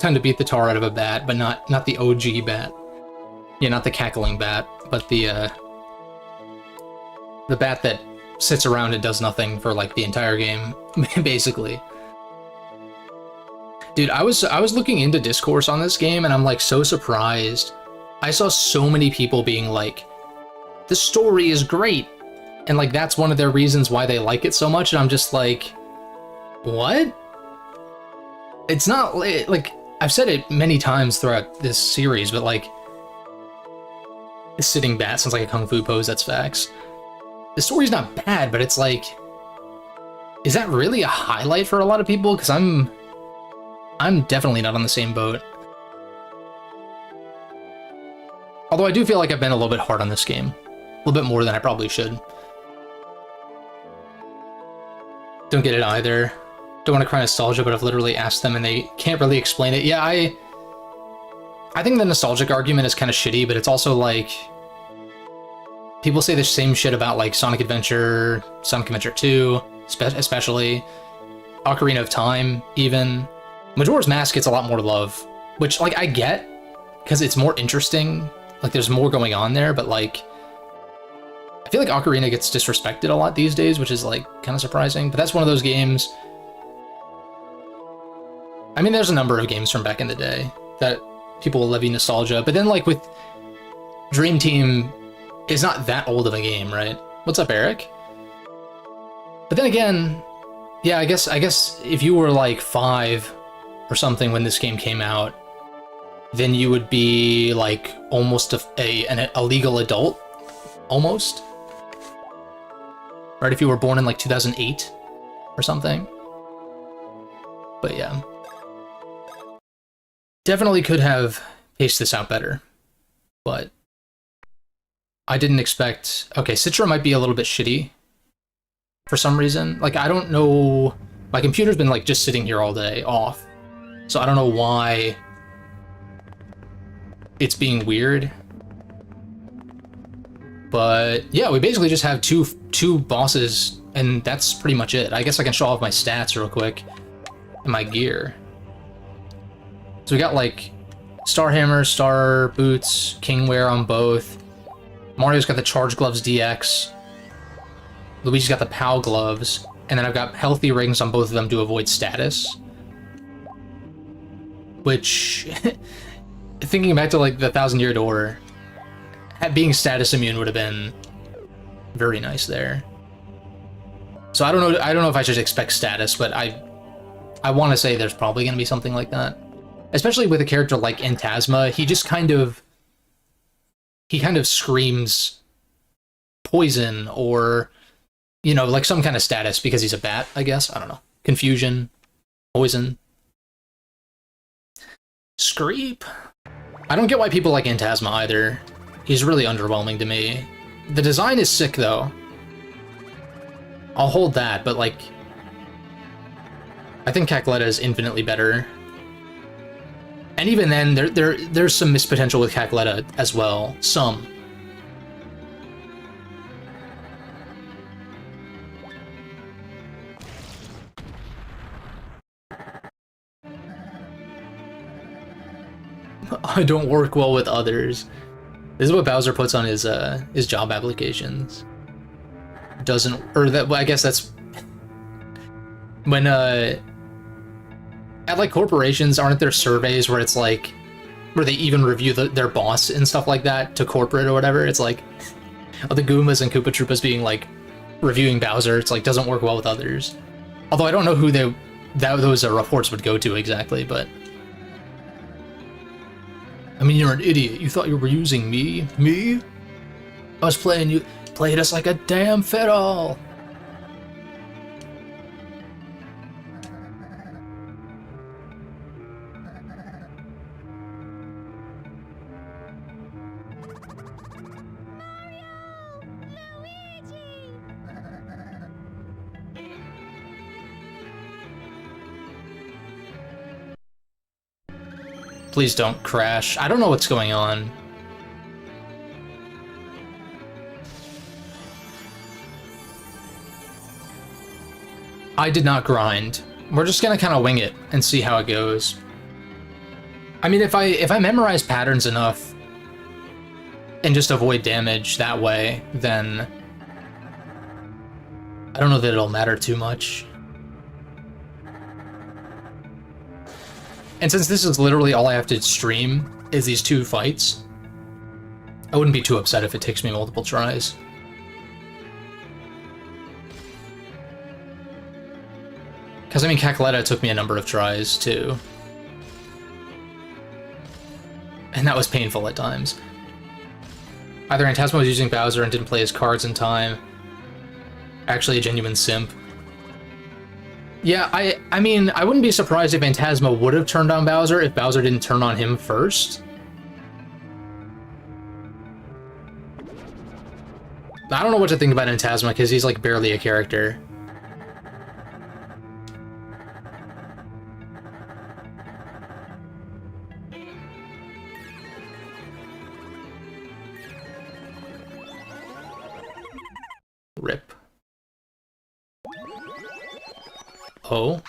time to beat the tar out of a bat, but not the OG bat. Yeah, not the cackling bat, but the bat that sits around and does nothing for like the entire game, basically. Dude, I was looking into discourse on this game, and I'm like so surprised. I saw so many people being like, the story is great, and like that's one of their reasons why they like it so much, and I'm just like, what? It's not like, I've said it many times throughout this series, but like, the sitting bat sounds like a kung fu pose, that's facts. The story's not bad, but it's like, is that really a highlight for a lot of people? Because I'm definitely not on the same boat. Although I do feel like I've been a little bit hard on this game. A little bit more than I probably should. Don't get it either. Don't want to cry nostalgia, but I've literally asked them and they can't really explain it. Yeah, I think the nostalgic argument is kind of shitty, but it's also like, people say the same shit about like Sonic Adventure, Sonic Adventure 2, especially, Ocarina of Time, even. Majora's Mask gets a lot more love, which like I get, because it's more interesting, like there's more going on there, but like, I feel like Ocarina gets disrespected a lot these days, which is like kind of surprising, but that's one of those games. I mean, there's a number of games from back in the day that people will levy nostalgia, but then like with Dream Team, it's not that old of a game, right? What's up, Eric? But then again, yeah, I guess if you were like 5 or something when this game came out, then you would be like almost a legal adult, almost. Right, if you were born in like 2008 or something. But yeah. Definitely could have paced this out better, but I didn't expect... Okay, Citra might be a little bit shitty for some reason. Like, I don't know... My computer's been like just sitting here all day, off. So I don't know why it's being weird. But yeah, we basically just have two bosses, and that's pretty much it. I guess I can show off my stats real quick and my gear. So we got like Star Hammer, Star Boots, Kingwear on both. Mario's got the Charge Gloves DX. Luigi's got the POW Gloves. And then I've got healthy rings on both of them to avoid status. Which, thinking back to like the 1,000-Year Door, being status immune would have been very nice there. So I don't know if I should expect status, but I want to say there's probably going to be something like that. Especially with a character like Antasma, he just kind of screams poison or, you know, like some kind of status because he's a bat, I guess. I don't know. Confusion, poison. Screep. I don't get why people like Antasma either. He's really underwhelming to me. The design is sick though. I'll hold that, but like, I think Cackletta is infinitely better. And even then, there's some missed potential with Cackletta as well. Some. I don't work well with others. This is what Bowser puts on his job applications. Doesn't, or that, well, I guess that's when at like corporations, aren't there surveys where it's like, where they even review their boss and stuff like that to corporate or whatever? It's like, the Goombas and Koopa Troopas being like, reviewing Bowser, it's like, doesn't work well with others. Although I don't know who those reports would go to exactly, but... I mean, you're an idiot. You thought you were using me? Me? I was playing you. Played us like a damn fiddle. Please don't crash. I don't know what's going on. I did not grind. We're just gonna kind of wing it and see how it goes. I mean, if I memorize patterns enough and just avoid damage that way, then I don't know that it'll matter too much. And since this is literally all I have to stream is these 2 fights, I wouldn't be too upset if it takes me multiple tries. Because, I mean, Cackletta took me a number of tries, too. And that was painful at times. Either Antasma was using Bowser and didn't play his cards in time. Actually a genuine simp. Yeah, I mean, I wouldn't be surprised if Antasma would have turned on Bowser if Bowser didn't turn on him first. I don't know what to think about Antasma, because he's, like, barely a character. Rip. Oh?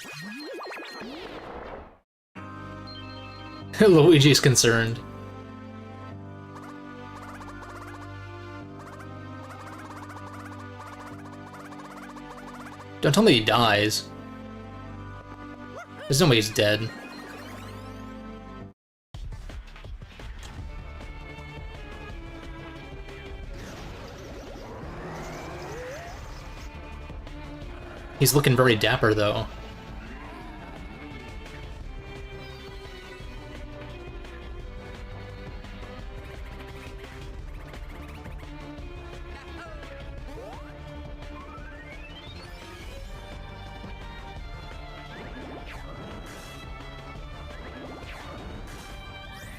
Luigi's concerned. Don't tell me he dies. There's no way he's dead. He's looking very dapper, though.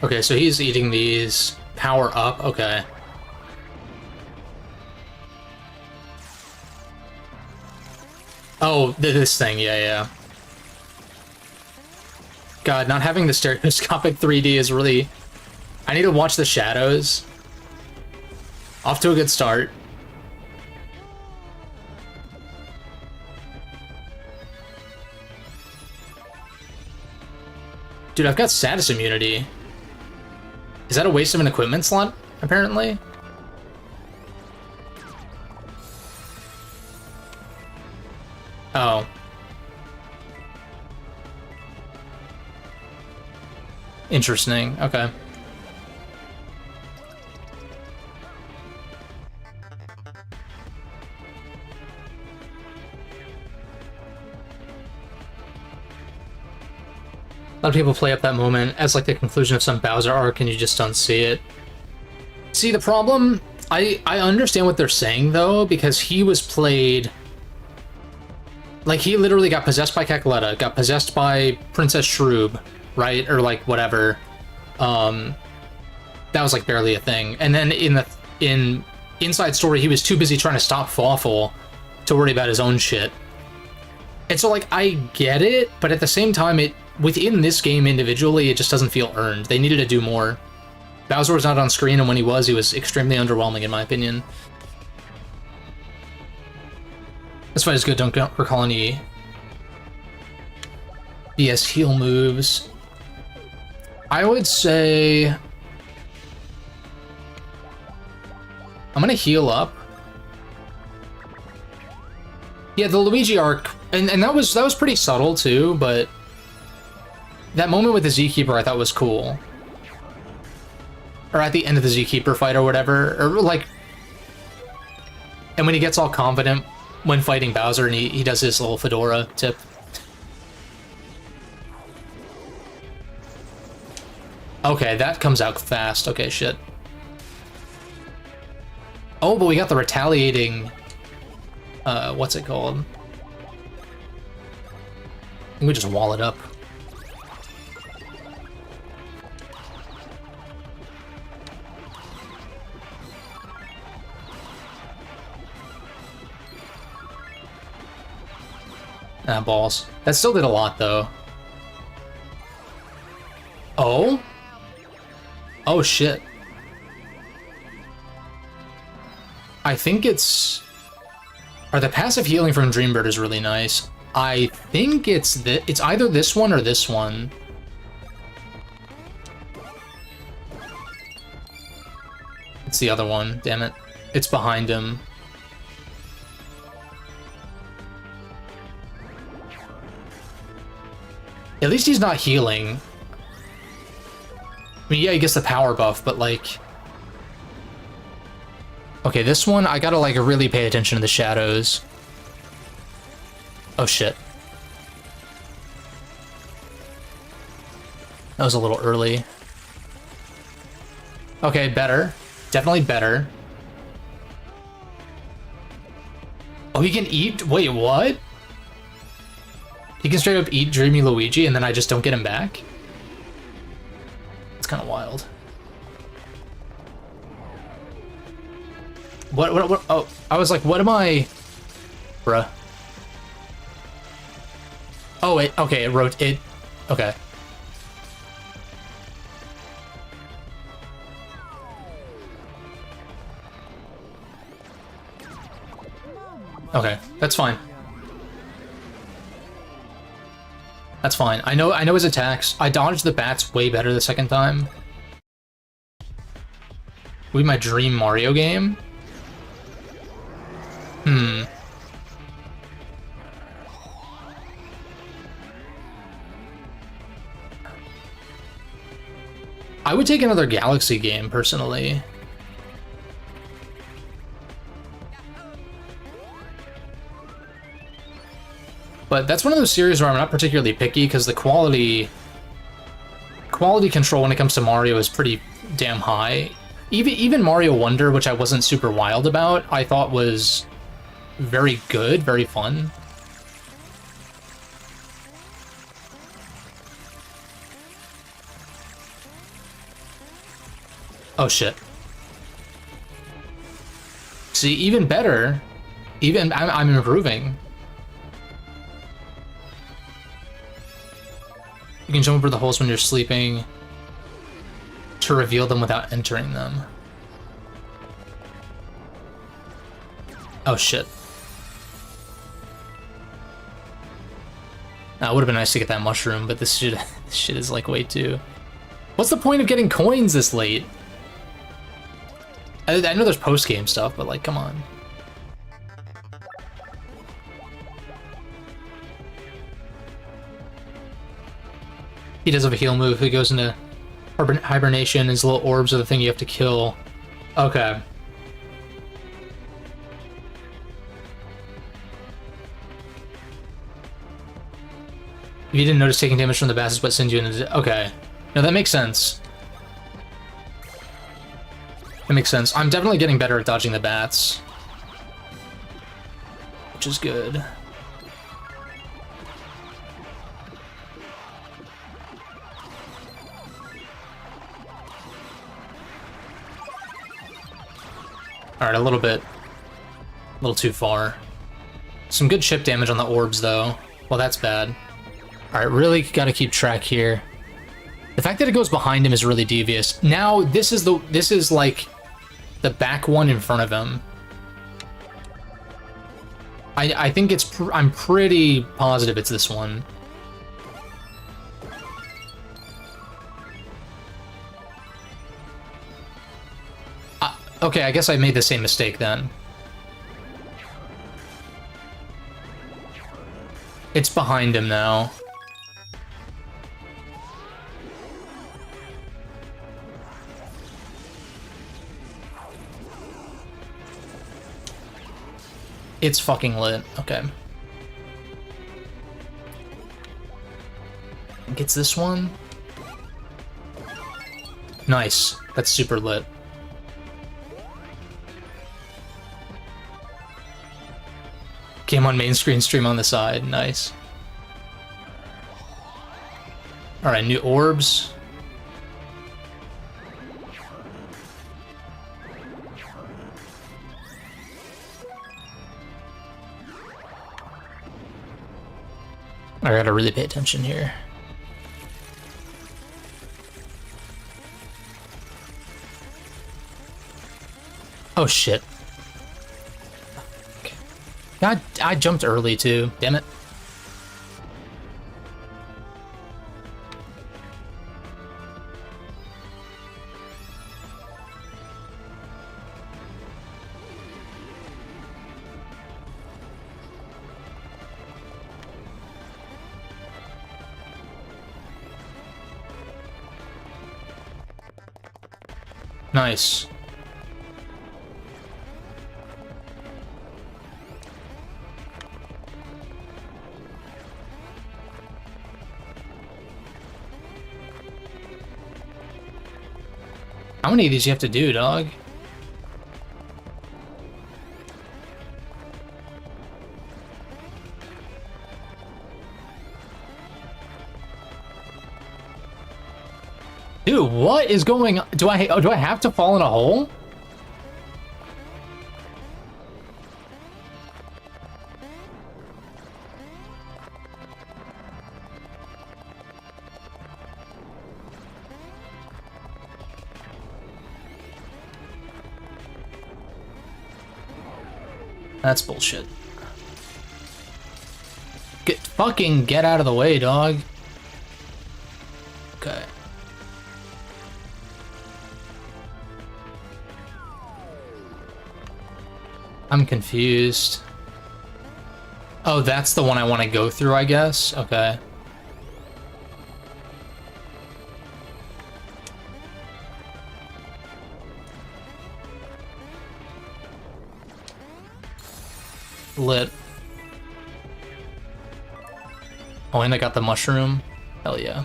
Okay, so he's eating these. Power up, okay. Oh, this thing, yeah. God, not having the stereoscopic 3D is really... I need to watch the shadows. Off to a good start. Dude, I've got status immunity. Is that a waste of an equipment slot, apparently? Oh. Interesting, okay. A lot of people play up that moment as like the conclusion of some Bowser arc and you just don't see it. See, the problem, I understand what they're saying though, because he was played... Like, he literally got possessed by Cackletta, got possessed by Princess Shroob, right? Or, like, whatever. That was, like, barely a thing. And then in Inside Story, he was too busy trying to stop Fawful to worry about his own shit. And so, like, I get it, but at the same time, within this game individually, it just doesn't feel earned. They needed to do more. Bowser was not on screen, and when he was extremely underwhelming, in my opinion. This fight is good, don't recall any BS heal moves. I would say... I'm gonna heal up. Yeah, the Luigi arc, and that was pretty subtle too, but that moment with the Zkeeper I thought was cool. Or at the end of the Zkeeper fight or whatever, or like... And when he gets all confident when fighting Bowser and he does his little fedora tip. Okay, that comes out fast. Okay, shit. Oh, but we got the retaliating... what's it called? I think we just wall it up. Ah, balls. That still did a lot, though. Oh? Oh, shit. I think it's... Or the passive healing from Dreambird is really nice. I think it's either this one or this one. It's the other one, damn it. It's behind him. At least he's not healing. I mean, yeah, he gets the power buff, but like... Okay, this one, I gotta like really pay attention to the shadows. Oh shit. That was a little early. Okay, better. Definitely better. Oh, he can eat? Wait, what? He can straight up eat Dreamy Luigi and then I just don't get him back? It's kind of wild. What? Oh, I was like, what am I... Bruh. Oh, wait, okay, it wrote it... Okay. Okay, that's fine. That's fine. I know his attacks. I dodged the bats way better the second time. Would be my dream Mario game? I would take another Galaxy game, personally. But that's one of those series where I'm not particularly picky, because the quality control when it comes to Mario is pretty damn high. Even Mario Wonder, which I wasn't super wild about, I thought was very good, very fun. Oh shit. See, even better. Even I'm improving. You can jump over the holes when you're sleeping to reveal them without entering them. Oh shit. Now, it would have been nice to get that mushroom, but this shit is like way too... What's the point of getting coins this late? I know there's post-game stuff, but like, come on. He does have a heal move. He goes into hibernation. His little orbs are the thing you have to kill. Okay. If you didn't notice taking damage from the bats is what sends you into... Okay. No, that makes sense. That makes sense. I'm definitely getting better at dodging the bats. Which is good. Alright, a little too far. Some good chip damage on the orbs, though. Well, that's bad. Alright, really gotta keep track here. The fact that it goes behind him is really devious. Now, this is like the back one in front of him. I think I'm pretty positive it's this one. Okay, I guess I made the same mistake then. It's behind him now. It's fucking lit. Okay. Gets this one. Nice. That's super lit. Game on main screen, stream on the side. Nice. Alright, new orbs. I gotta really pay attention here. Oh shit. God, I jumped early too. Damn it. Nice. How many of these you have to do, dog? Dude, what is going on? Do I have to fall in a hole? That's bullshit. Fucking get out of the way, dog. Okay. I'm confused. Oh, that's the one I want to go through, I guess? Okay. Lit. Oh, and I got the mushroom. Hell yeah.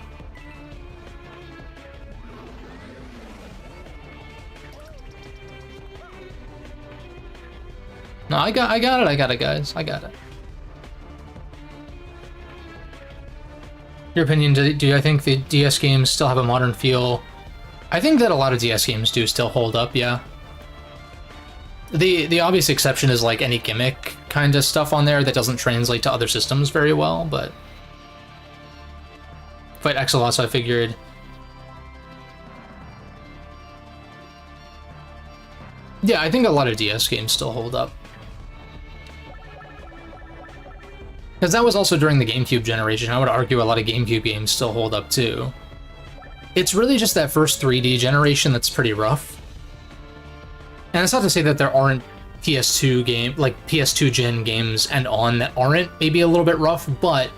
No, I got it, guys. I got it. Your opinion, do I think the DS games still have a modern feel? I think that a lot of DS games do still hold up, yeah. The obvious exception is like any gimmick kind of stuff on there that doesn't translate to other systems very well, but... Fight Exolot, so I figured... Yeah, I think a lot of DS games still hold up. Because that was also during the GameCube generation. I would argue a lot of GameCube games still hold up too. It's really just that first 3D generation that's pretty rough. And it's not to say that there aren't PS2 gen games and on that aren't maybe a little bit rough, but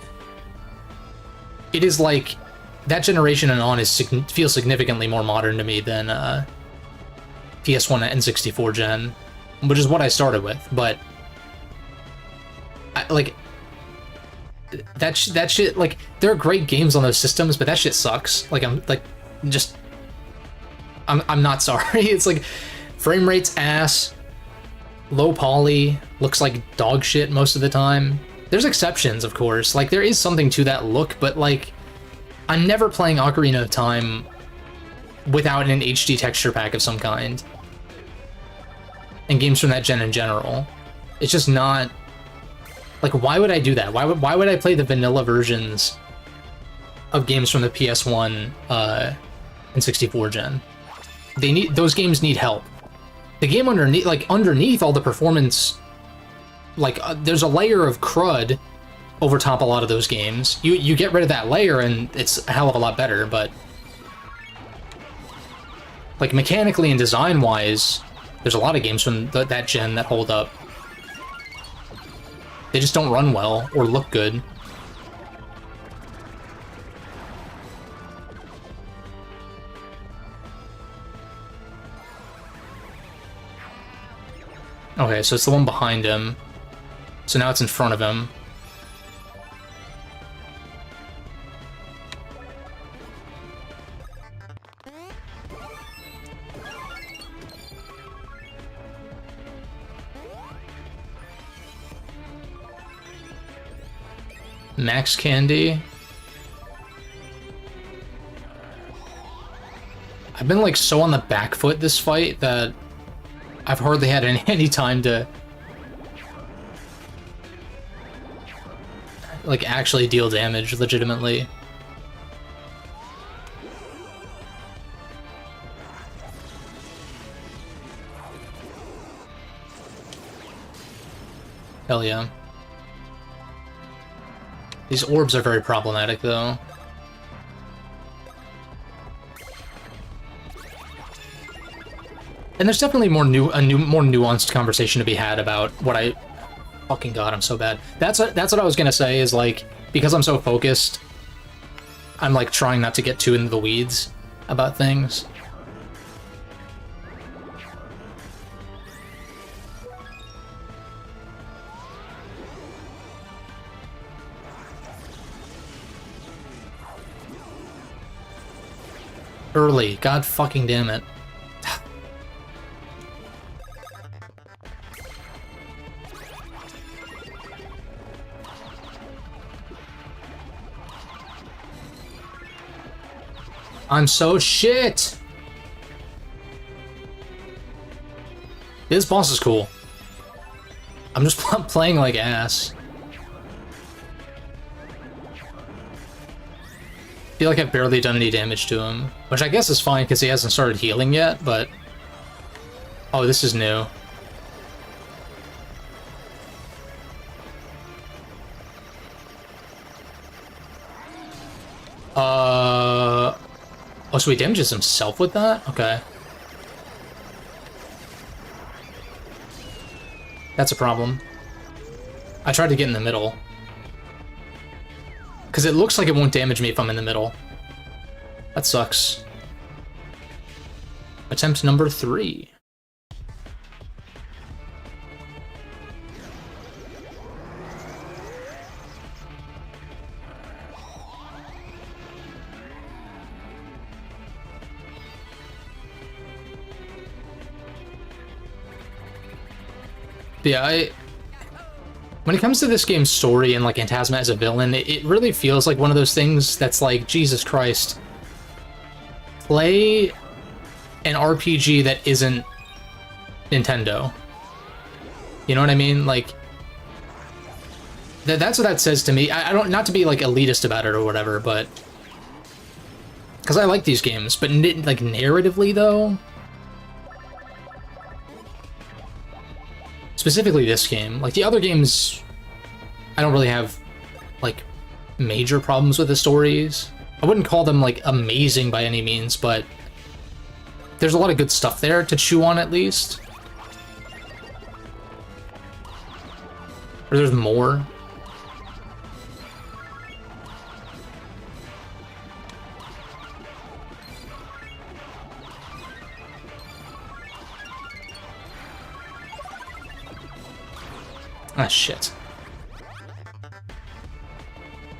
it is like that generation and on feels significantly more modern to me than PS1 and N64 gen, which is what I started with. But that shit, like, there are great games on those systems, but that shit sucks. Like, I'm not sorry. It's like frame rate's ass, low poly, looks like dog shit most of the time. There's exceptions, of course. Like, there is something to that look, but like, I'm never playing Ocarina of Time without an HD texture pack of some kind. And games from that gen in general. It's just not... Like, why would I do that? Why would I play the vanilla versions of games from the PS1 and 64 gen? Those games need help. The game underneath all the performance, like, there's a layer of crud over top a lot of those games. You get rid of that layer and it's a hell of a lot better, but like, mechanically and design-wise, there's a lot of games from that gen that hold up. They just don't run well or look good. Okay, so it's the one behind him. So now it's in front of him. Max Candy. I've been like so on the back foot this fight that I've hardly had any time to like actually deal damage legitimately. Hell yeah. These orbs are very problematic, though. And there's definitely more nuanced conversation to be had about what I... Fucking god, I'm so bad. That's what I was gonna say, is like, because I'm so focused, I'm like trying not to get too into the weeds about things. Early. God fucking damn it. I'm so shit! This boss is cool. I'm just playing like ass. I feel like I've barely done any damage to him, which I guess is fine because he hasn't started healing yet, but... Oh, this is new. Oh, so he damages himself with that? Okay. That's a problem. I tried to get in the middle. Because it looks like it won't damage me if I'm in the middle. That sucks. Attempt number 3. But yeah, when it comes to this game's story and like Antasma as a villain, it really feels like one of those things that's like, Jesus Christ, play an RPG that isn't Nintendo. You know what I mean? Like, that's what that says to me. I don't, not to be like elitist about it or whatever, but because I like these games, but like narratively though. Specifically this game. Like, the other games, I don't really have, like, major problems with the stories. I wouldn't call them, like, amazing by any means, but there's a lot of good stuff there to chew on, at least. Or there's more. Ah, shit.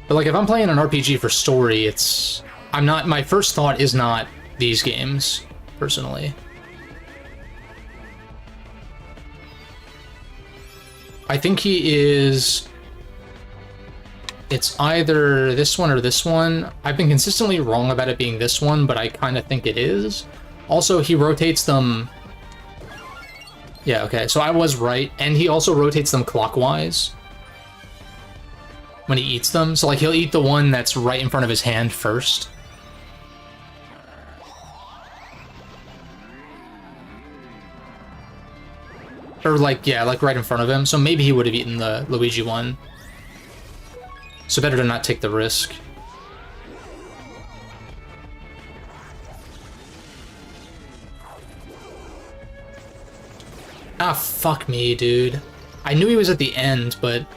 But, like, if I'm playing an RPG for story, it's... I'm not... My first thought is not these games, personally. I think he is... It's either this one or this one. I've been consistently wrong about it being this one, but I kind of think it is. Also, he rotates them... Yeah, okay, so I was right, and he also rotates them clockwise when he eats them. So, like, he'll eat the one that's right in front of his hand first. Or, like, yeah, like right in front of him. So maybe he would have eaten the Luigi one. So better to not take the risk. Ah, fuck me, dude. I knew he was at the end, but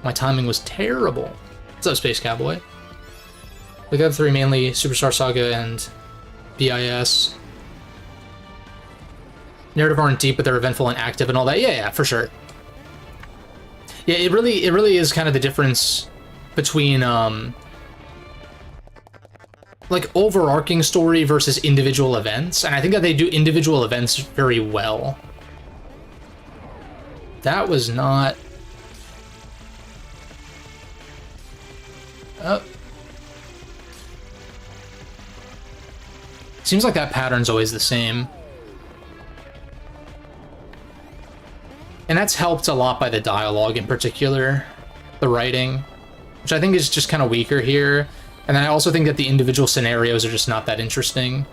my timing was terrible. What's up, Space Cowboy? The other 3 mainly Superstar Saga and BIS. Narrative aren't deep, but they're eventful and active and all that. Yeah, for sure. Yeah, it really is kind of the difference between like overarching story versus individual events, and I think that they do individual events very well. That was not... Oh. Seems like that pattern's always the same. And that's helped a lot by the dialogue in particular, the writing, which I think is just kind of weaker here. And I also think that the individual scenarios are just not that interesting,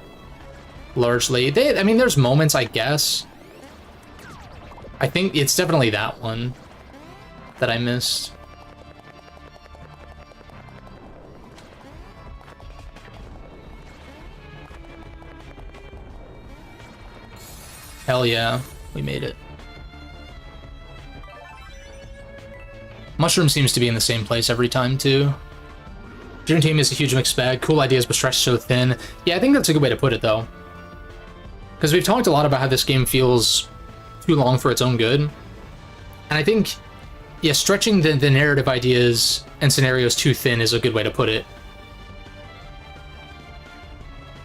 largely. I mean, there's moments, I guess. I think it's definitely that one that I missed. Hell yeah, we made it. Mushroom seems to be in the same place every time, too. Dream Team is a huge mixed bag. Cool ideas, but stretched so thin. Yeah, I think that's a good way to put it, though. Because we've talked a lot about how this game feels too long for its own good. And I think, yeah, stretching the narrative ideas and scenarios too thin is a good way to put it.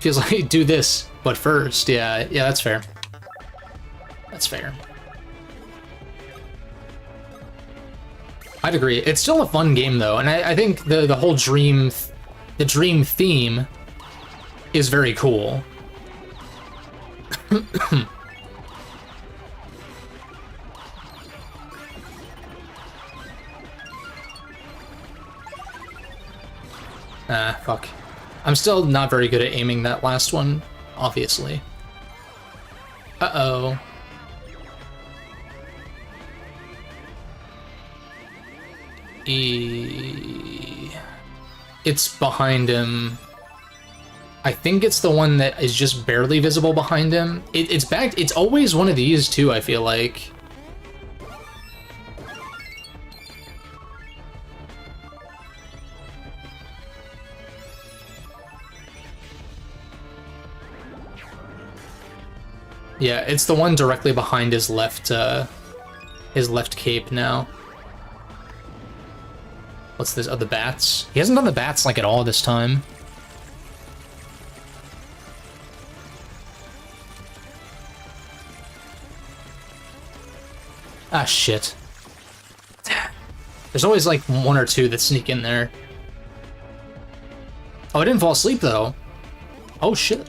Feels like do this, but first. Yeah, that's fair. That's fair. I'd agree. It's still a fun game though, and I think the whole dream theme is very cool. Ah, fuck. I'm still not very good at aiming that last one, obviously. Uh-oh. It's behind him. I think it's the one that is just barely visible behind him. It's back. It's always one of these too, I feel like. Yeah, it's the one directly behind his left cape now. What's this? Oh, the bats? He hasn't done the bats, like, at all this time. Ah, shit. There's always, like, one or two that sneak in there. Oh, I didn't fall asleep, though. Oh, shit.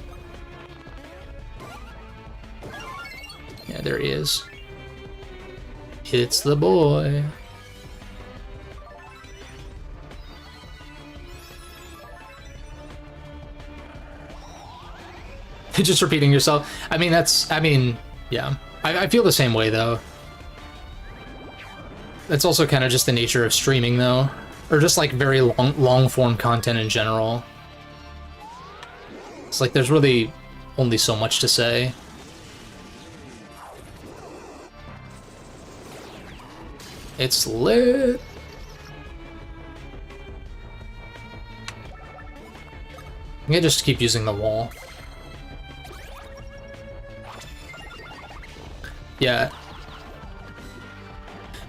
Yeah, there he is. It's the boy. Just repeating yourself. I mean, yeah. I feel the same way, though. That's also kind of just the nature of streaming, though. Or just, like, very long-form content in general. It's like, there's really only so much to say. It's lit. I'm gonna just keep using the wall. Yeah.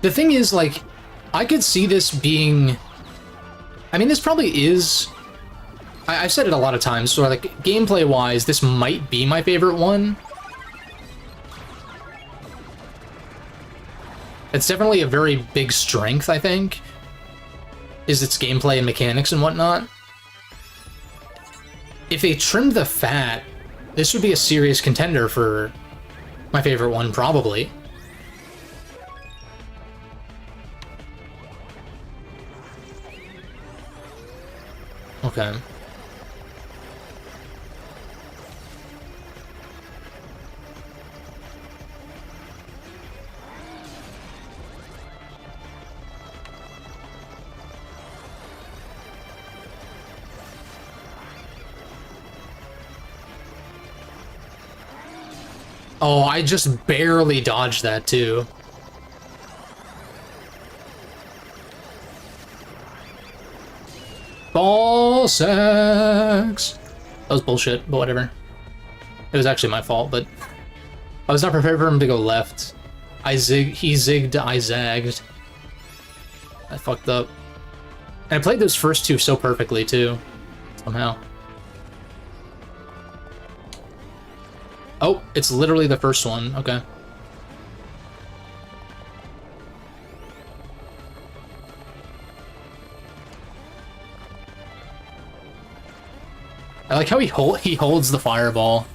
The thing is, like, I could see this being... I mean, this probably is... I've said it a lot of times, so, like, gameplay-wise, this might be my favorite one. It's definitely a very big strength, I think, is its gameplay and mechanics and whatnot. If they trimmed the fat, this would be a serious contender for my favorite one, probably. Okay. Oh, I just barely dodged that, too. Ball sacks! That was bullshit, but whatever. It was actually my fault, but... I was not prepared for him to go left. He zigged, I zagged. I fucked up. And I played those first two so perfectly, too. Somehow. Oh, it's literally the first one. Okay. I like how he holds the fireball.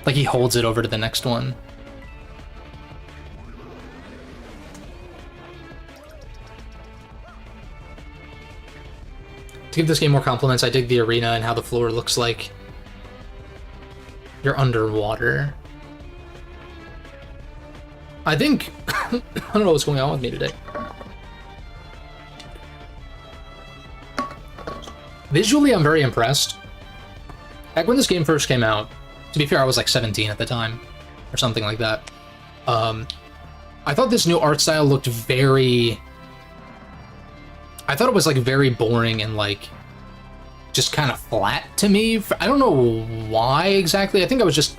Like he holds it over to the next one. To give this game more compliments, I dig the arena and how the floor looks like you're underwater. I think... I don't know what's going on with me today. Visually, I'm very impressed. Back when this game first came out, to be fair, I was like 17 at the time, or something like that. I thought this new art style looked very... I thought it was like very boring and like just kind of flat to me. I don't know why exactly. I think I was just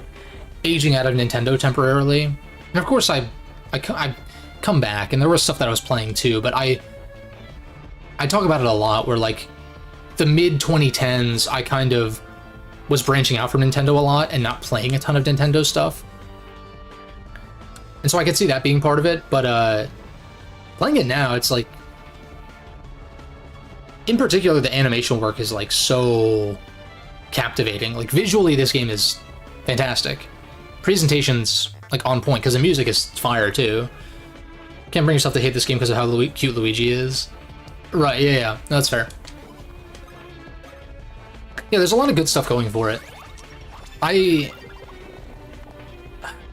aging out of Nintendo temporarily. And of course I come back and there was stuff that I was playing too, but I talk about it a lot where like the mid-2010s, I kind of was branching out from Nintendo a lot and not playing a ton of Nintendo stuff. And so I could see that being part of it, but playing it now, it's like... In particular, the animation work is like so captivating. Like visually, this game is fantastic. Presentation's like on point, because the music is fire too. Can't bring yourself to hate this game because of how cute Luigi is. Right, yeah, that's fair. Yeah, there's a lot of good stuff going for it.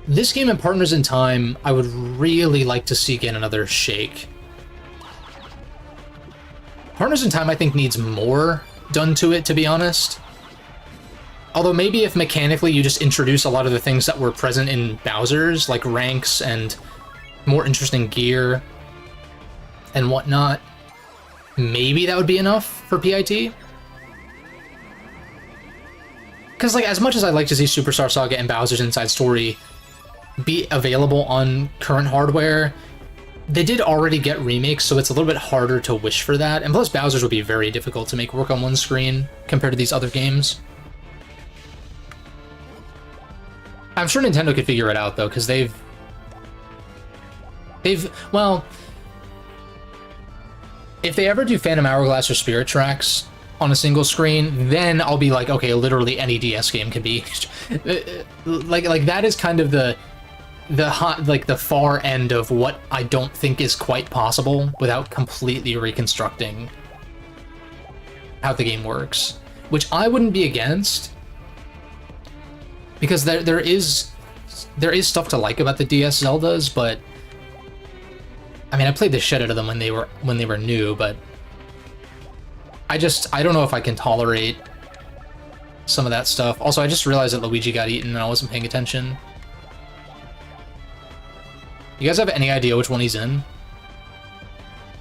This game and Partners in Time, I would really like to see get another shake. Partners in Time, I think, needs more done to it, to be honest. Although maybe if mechanically you just introduce a lot of the things that were present in Bowser's, like ranks and more interesting gear and whatnot, maybe that would be enough for PIT. Because, like, as much as I'd like to see Superstar Saga and Bowser's Inside Story be available on current hardware, they did already get remakes, so it's a little bit harder to wish for that. And plus, Bowser's would be very difficult to make work on one screen compared to these other games. I'm sure Nintendo could figure it out, though, because well, if they ever do Phantom Hourglass or Spirit Tracks on a single screen, then I'll be like, okay, literally any DS game can be like that is kind of the far end of what I don't think is quite possible without completely reconstructing how the game works, which I wouldn't be against, because there is stuff to like about the DS Zeldas, but I mean, I played the shit out of them when they were new, but I don't know if I can tolerate some of that stuff. Also, I just realized that Luigi got eaten and I wasn't paying attention. You guys have any idea which one he's in?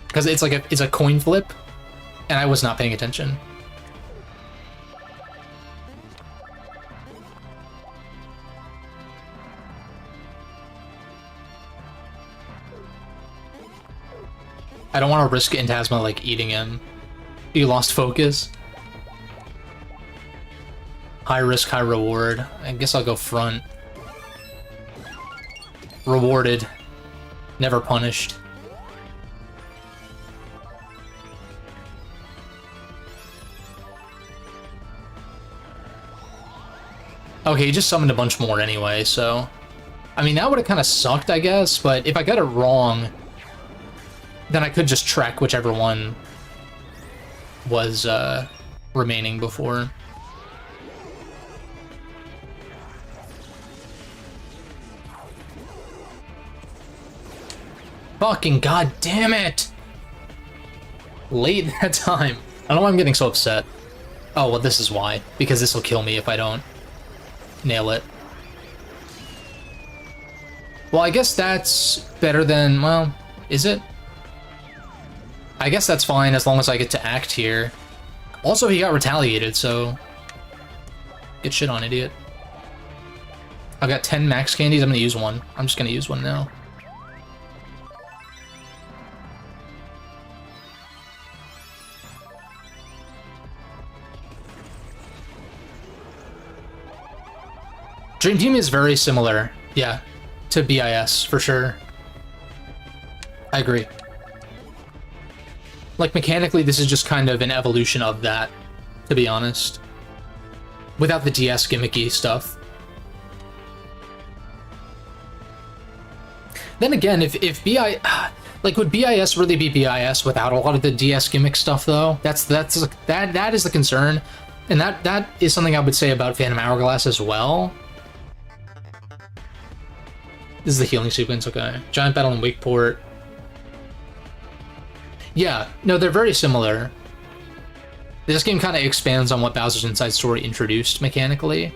Because it's like it's a coin flip, and I was not paying attention. I don't want to risk Antasma like eating him. You lost focus. High risk, high reward. I guess I'll go front. Rewarded. Never punished. Okay, he just summoned a bunch more anyway, so... I mean, that would have kind of sucked, I guess, but if I got it wrong, then I could just track whichever one was remaining before. Fucking goddamn it! Late that time. I don't know why I'm getting so upset. Oh, well, this is why. Because this will kill me if I don't nail it. Well, I guess that's better than... Well, is it? I guess that's fine as long as I get to act here. Also, he got retaliated, so... Get shit on, idiot. I've got 10 max candies. I'm gonna use one. I'm just gonna use one now. Dream Team is very similar, yeah, to BIS, for sure. I agree. Like, mechanically, this is just kind of an evolution of that, to be honest. Without the DS gimmicky stuff. Then again, if like, would BIS really be BIS without a lot of the DS gimmick stuff, though? That is the concern. And that is something I would say about Phantom Hourglass as well. This is the healing sequence, okay. Giant Battle in Wakeport. Yeah, no, they're very similar. This game kind of expands on what Bowser's Inside Story introduced mechanically,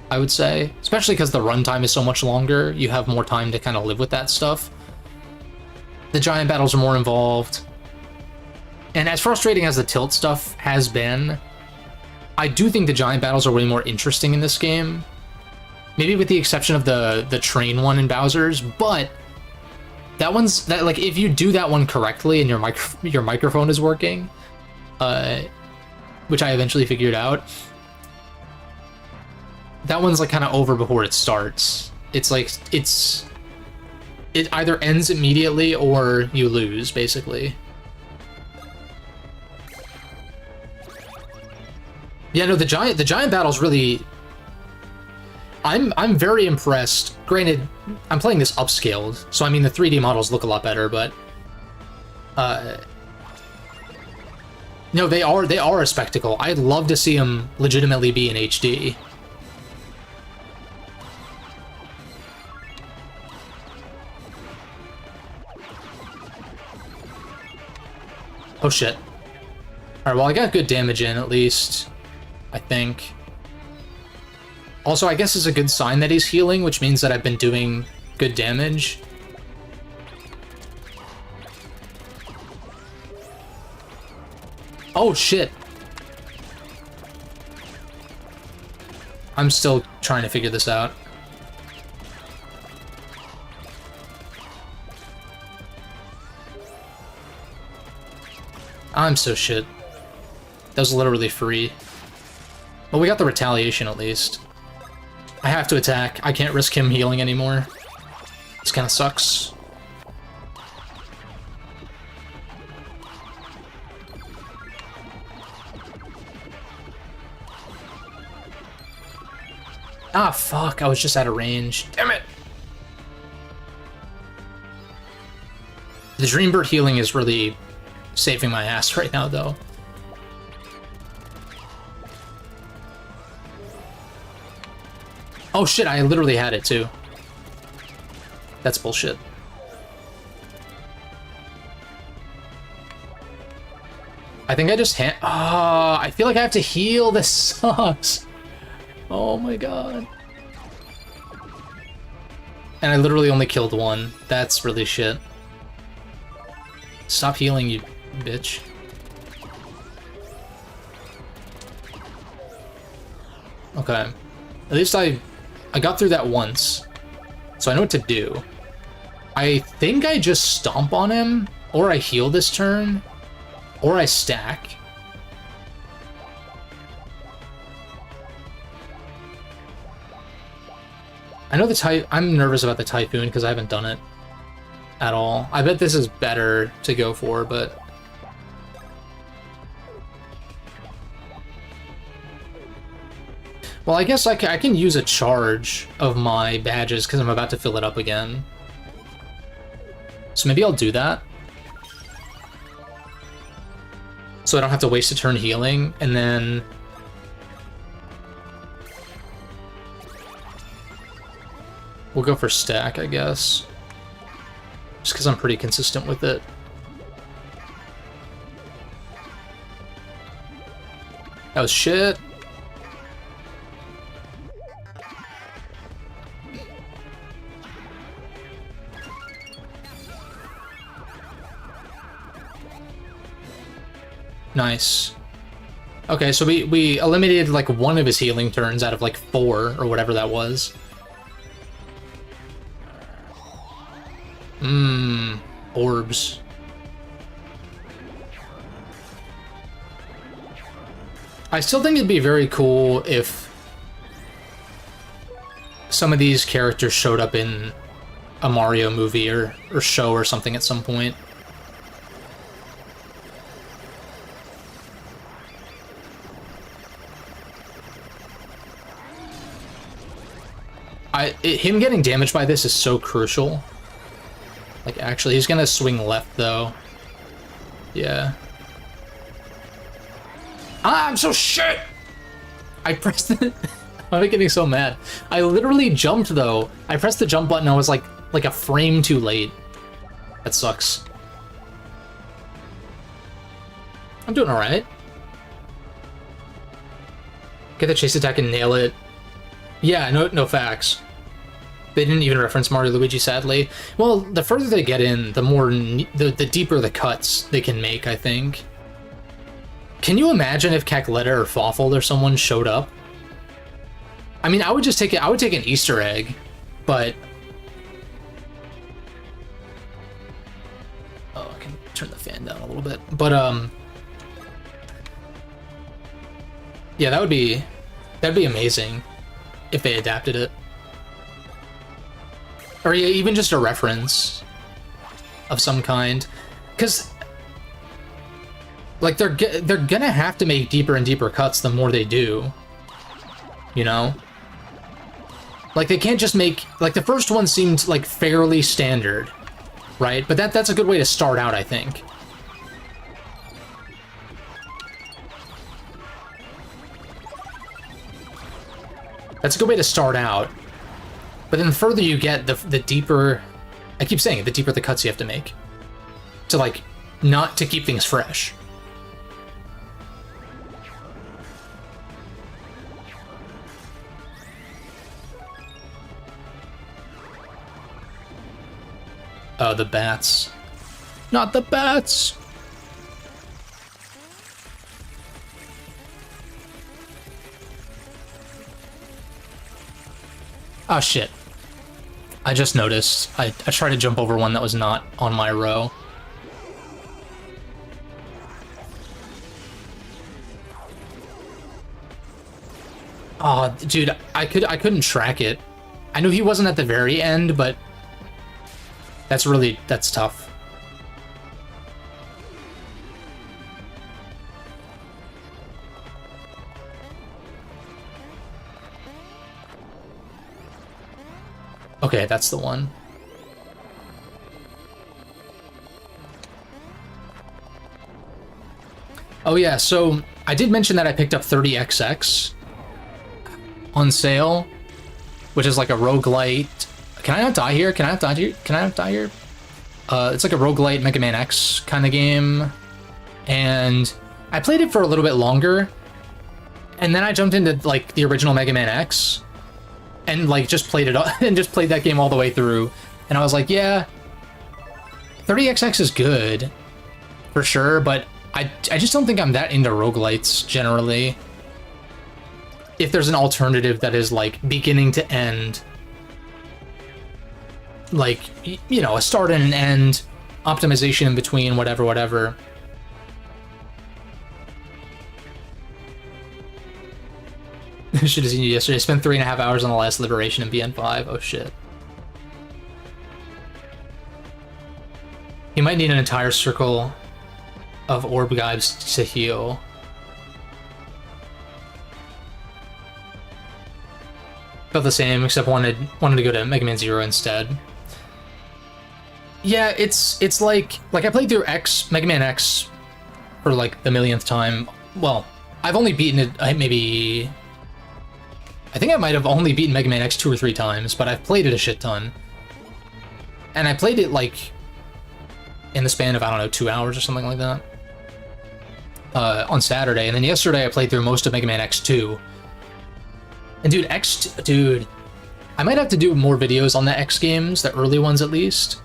I would say. Especially because the runtime is so much longer, you have more time to kind of live with that stuff. The giant battles are more involved. And as frustrating as the tilt stuff has been, I do think the giant battles are way more interesting in this game. Maybe with the exception of the train one in Bowser's, but like, if you do that one correctly and your microphone is working, which I eventually figured out. That one's like kind of over before it starts. It's like it either ends immediately or you lose, basically. Yeah, no, the giant battle's really. I'm very impressed. Granted, I'm playing this upscaled, so I mean the 3D models look a lot better, but no, they are a spectacle. I'd love to see them legitimately be in HD. Oh shit. Alright, well I got good damage in at least, I think. Also, I guess it's a good sign that he's healing, which means that I've been doing good damage. Oh, shit. I'm still trying to figure this out. I'm so shit. That was literally free. Well, we got the retaliation at least. I have to attack. I can't risk him healing anymore. This kind of sucks. Ah, fuck. I was just out of range. Damn it! The Dreambird healing is really saving my ass right now, though. Oh shit, I literally had it too. That's bullshit. I think I just I feel like I have to heal. This sucks. Oh my god. And I literally only killed one. That's really shit. Stop healing, you bitch. Okay. At least I got through that once, so I know what to do. I think I just stomp on him, or I heal this turn, or I stack. I know I'm nervous about the Typhoon because I haven't done it at all. I bet this is better to go for, but... Well, I guess I can use a charge of my badges because I'm about to fill it up again. So maybe I'll do that. So I don't have to waste a turn healing, and then... We'll go for stack, I guess. Just because I'm pretty consistent with it. That was shit. Nice. Okay, so we eliminated like one of his healing turns out of like 4 or whatever that was. Orbs. I still think it'd be very cool if some of these characters showed up in a Mario movie or show or something at some point. Him getting damaged by this is so crucial. Like, actually, he's gonna swing left, though. Yeah. Ah, I'm so shit! I pressed it. I'm getting so mad. I literally jumped, though. I pressed the jump button, I was like a frame too late. That sucks. I'm doing alright. Get the chase attack and nail it. Yeah, no facts. They didn't even reference Mario Luigi, sadly. Well, the further they get in, the more the deeper the cuts they can make, I think. Can you imagine if Cackletta or Fawful or someone showed up? I mean, I would just take it. I would take an Easter egg, but oh, I can turn the fan down a little bit. But Yeah, that'd be amazing if they adapted it. Or yeah, even just a reference of some kind. Because, like, they're gonna have to make deeper and deeper cuts the more they do. You know? Like, they can't just make... Like, the first one seemed, like, fairly standard, right? But that's a good way to start out, I think. That's a good way to start out. But then the further you get, the deeper... I keep saying it, the deeper the cuts you have to make. To, like, not to keep things fresh. Oh, the bats. Not the bats! Oh, shit. I just noticed. I tried to jump over one that was not on my row. Oh, dude, I couldn't track it. I knew he wasn't at the very end, but that's tough. Okay, that's the one. Oh yeah, so I did mention that I picked up 30XX on sale, which is like a roguelite. Can I not die here? Can I not die here? Can I not die here? It's like a roguelite Mega Man X kind of game, and I played it for a little bit longer, and then I jumped into like the original Mega Man X, and like just played it and just played that game all the way through, and I was like, yeah, 30XX is good for sure, but I just don't think I'm that into roguelites generally. If there's an alternative that is like beginning to end, like, you know, a start and an end, optimization in between, whatever. Should have seen you yesterday. Spent 3.5 hours on the last Liberation in BN5. Oh shit. He might need an entire circle of orb guides to heal. Felt the same, except wanted to go to Mega Man Zero instead. Yeah, it's like I played through Mega Man X for like the millionth time. Well, I've only beaten it maybe... I think I might have only beaten Mega Man X 2 or 3 times, but I've played it a shit ton. And I played it like in the span of, I don't know, 2 hours or something like that. On Saturday, and then yesterday I played through most of Mega Man X2. And dude, I might have to do more videos on the X games, the early ones at least.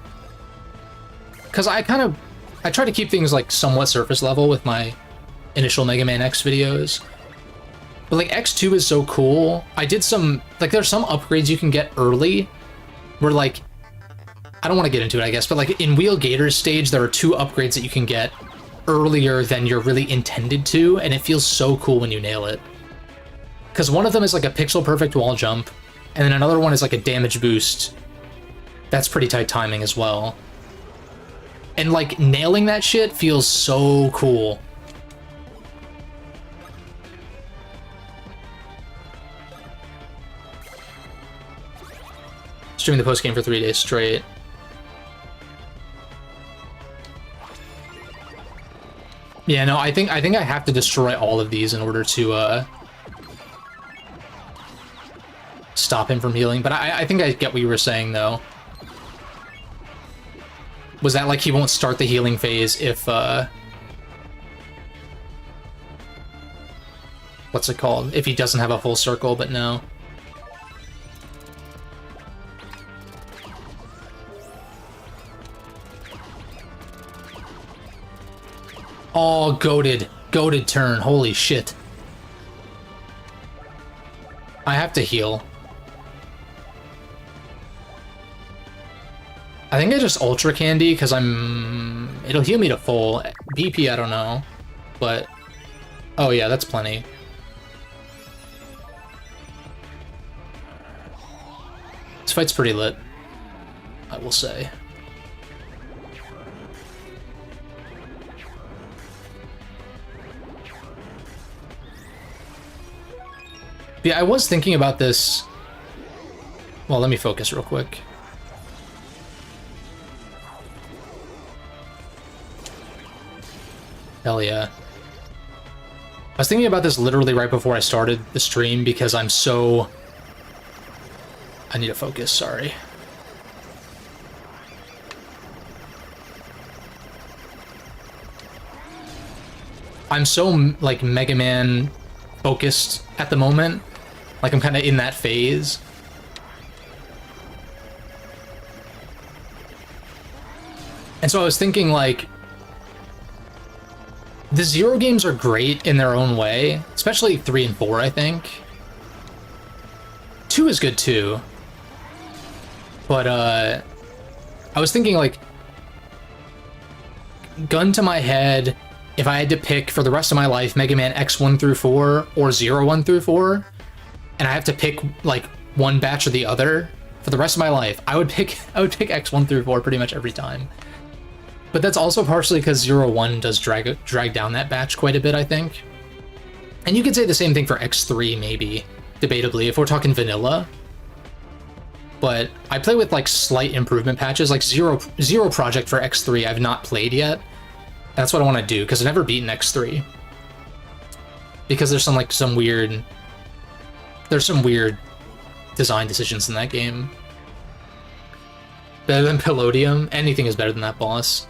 Because I try to keep things like somewhat surface level with my initial Mega Man X videos. But like X2 is so cool. I did some, like there's some upgrades you can get early where like, I don't want to get into it I guess, but like in Wheel Gator's stage there are 2 upgrades that you can get earlier than you're really intended to, and it feels so cool when you nail it. Because one of them is like a pixel perfect wall jump, and then another one is like a damage boost. That's pretty tight timing as well. And like nailing that shit feels so cool. Streaming the post game for 3 days straight. Yeah, no, I think I have to destroy all of these in order to stop him from healing. But I think I get what you were saying though. Was that like he won't start the healing phase if what's it called? If he doesn't have a full circle, but no. Oh, goated turn. Holy shit. I have to heal. I think I just Ultra Candy, because it'll heal me to full. BP, I don't know. But... oh yeah, that's plenty. This fight's pretty lit, I will say. Yeah, I was thinking about this. Well, let me focus real quick. Hell yeah. I was thinking about this literally right before I started the stream because I'm so... I need to focus, sorry. I'm so, like, Mega Man focused at the moment. Like, I'm kind of in that phase. And so I was thinking, like, the Zero games are great in their own way, especially 3 and 4, I think. 2 is good too. But, I was thinking, like, gun to my head, if I had to pick for the rest of my life Mega Man X1 through 4 or 0 1 through 4, and I have to pick, like, one batch or the other for the rest of my life, I would pick X1 through 4 pretty much every time. But that's also partially because 0 1 does drag down that batch quite a bit, I think. And you could say the same thing for X3, maybe, debatably, if we're talking vanilla. But I play with, like, slight improvement patches, like Zero Project for X3 I've not played yet. That's what I want to do, because I've never beaten X3. Because there's some weird design decisions in that game. Better than Palladium? Anything is better than that boss.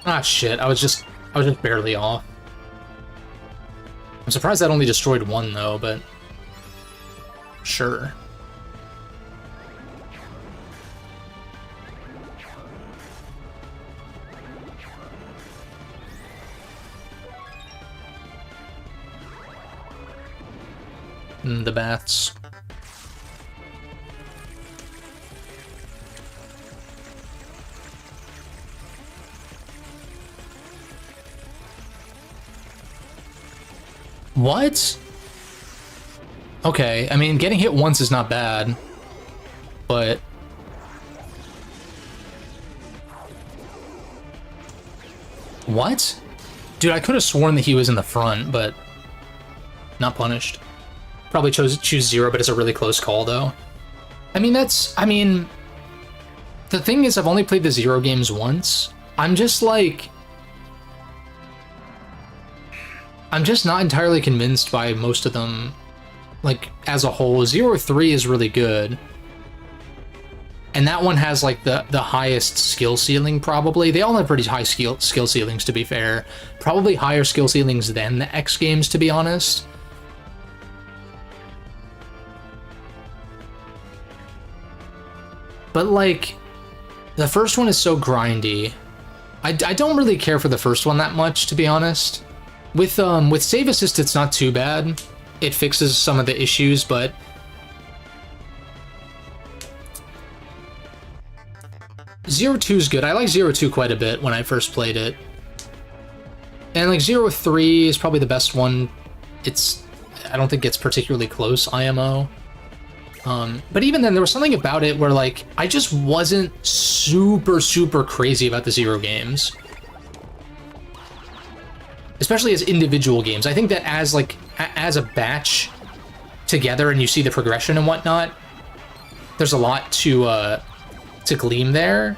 Ah, shit, I was just barely off. I'm surprised that only destroyed one, though, but... sure. The baths. What? Okay, I mean, getting hit once is not bad, but... what? Dude, I could have sworn that he was in the front, but... not punished. Probably choose 0, but it's a really close call, though. I mean, the thing is, I've only played the 0 games once. I'm just, like... I'm just not entirely convinced by most of them, like, as a whole. 0-3 is really good. And that one has, like, the highest skill ceiling, probably. They all have pretty high skill ceilings, to be fair. Probably higher skill ceilings than the X games, to be honest. But, like, the first one is so grindy. I don't really care for the first one that much, to be honest. With save assist, it's not too bad. It fixes some of the issues, but... 0-2 is good. I like 0-2 quite a bit when I first played it. And, like, 0-3 is probably the best one. I don't think it's particularly close, IMO. But even then, there was something about it where, like, I just wasn't super crazy about the 0 games. Especially as individual games. I think that as a batch together and you see the progression and whatnot, there's a lot to glean there.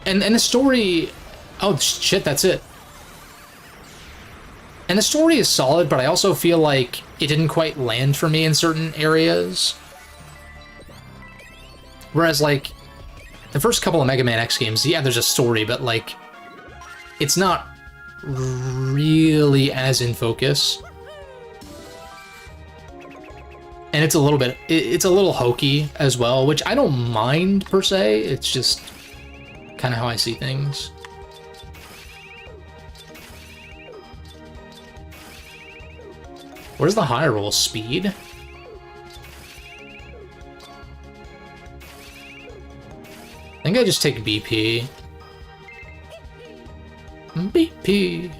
And the story... oh, shit, that's it. And the story is solid, but I also feel like it didn't quite land for me in certain areas. Whereas, like, the first couple of Mega Man X games, yeah, there's a story, but, like, it's not really as in focus. And it's a little hokey as well, which I don't mind per se. It's just kind of how I see things. What is the high roll? Speed? I think I just take BP. BP.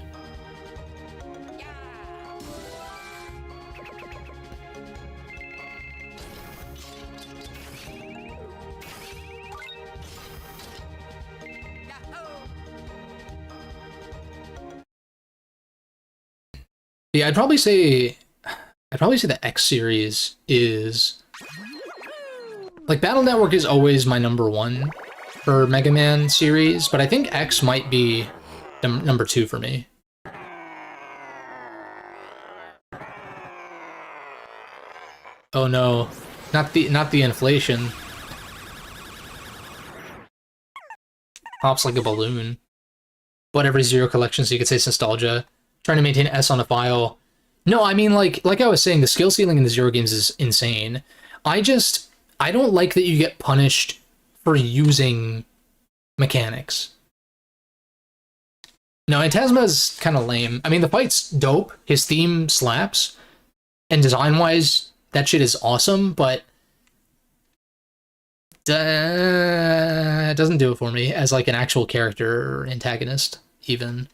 Yeah, I'd probably say the X series is like Battle Network is always my number one for Mega Man series, but I think X might be number two for me. Oh no, not the inflation. Pops like a balloon. Whatever Zero collection, so you could say it's nostalgia. Trying to maintain S on a file. No, I mean, like I was saying, the skill ceiling in the Zero games is insane. I don't like that you get punished for using mechanics. No, Antasma is kind of lame. I mean, the fight's dope. His theme slaps. And design-wise, that shit is awesome, but it doesn't do it for me as, like, an actual character or antagonist, even.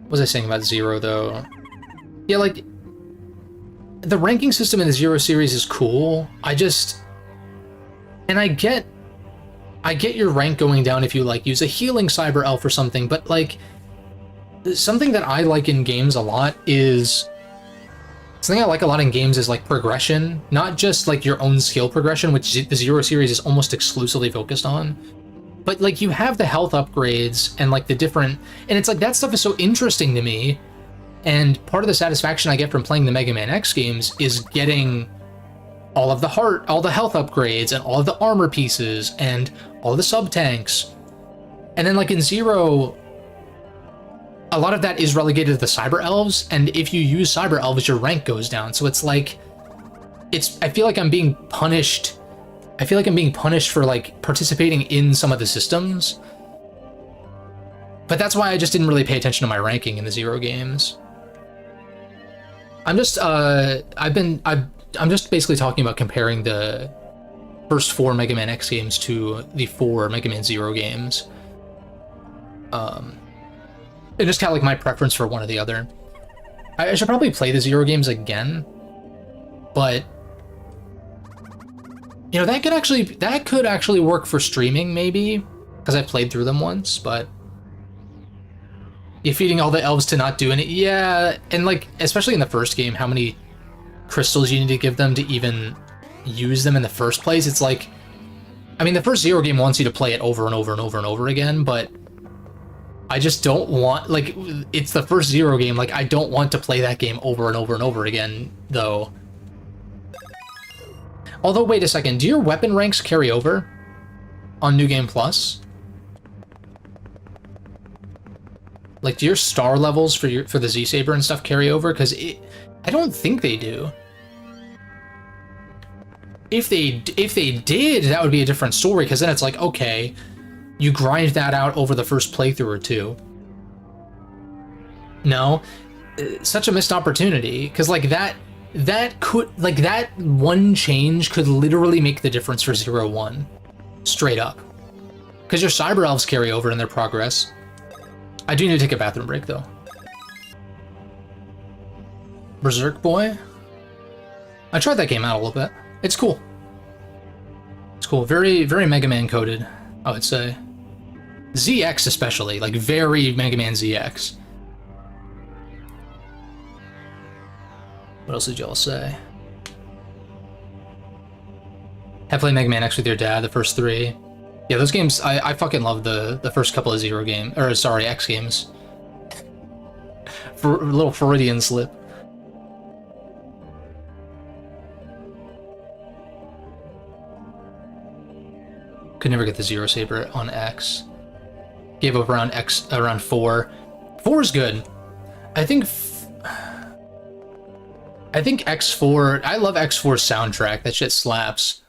What was I saying about Zero, though? Yeah, like, the ranking system in the Zero series is cool. And I get your rank going down if you, like, use a healing cyber elf or something, but, like, something that I like in games a lot is... Something I like a lot in games is, like, progression. Not just, like, your own skill progression, which the Zero series is almost exclusively focused on. But, like, you have the health upgrades and, like, the different... And it's like, that stuff is so interesting to me. And part of the satisfaction I get from playing the Mega Man X games is getting all of the health upgrades, and all of the armor pieces, and all of the sub-tanks. And then, like, in Zero, a lot of that is relegated to the Cyber Elves, and if you use Cyber Elves, your rank goes down. So it's like... I feel like I'm being punished... for, like, participating in some of the systems. But that's why I just didn't really pay attention to my ranking in the Zero games. I'm just, I'm just basically talking about comparing the first 4 Mega Man X games to the 4 Mega Man Zero games. And just kind of like my preference for one or the other. I should probably play the Zero games again, but... You know, that could actually work for streaming, maybe, because I played through them once, but... You're feeding all the elves to not do any... Yeah, and, like, especially in the first game, how many crystals you need to give them to even use them in the first place. It's like... I mean, the first Zero game wants you to play it over and over and over and over again, but... I just don't want... Like, it's the first Zero game, like, I don't want to play that game over and over and over again, though. Although, wait a second, do your weapon ranks carry over on New Game Plus? Like, do your star levels for the Z-Saber and stuff carry over? Because I don't think they do. If they did, that would be a different story, because then it's like, okay, you grind that out over the first playthrough or two. No, such a missed opportunity, because, like, that one change could literally make the difference for 0-1. Straight up. Because your Cyber Elves carry over in their progress. I do need to take a bathroom break, though. Berserk Boy? I tried that game out a little bit. It's cool. It's cool. Very, very Mega Man coded, I would say. ZX especially, like very Mega Man ZX. What else did y'all say? Have played Mega Man X with your dad, the first 3. Yeah, those games, I fucking love the first couple of Zero games, or sorry, X games. For a little Freudian slip. Could never get the Zero Saber on X. Gave up around around 4. 4 is good. I think X4, I love X4's soundtrack, that shit slaps.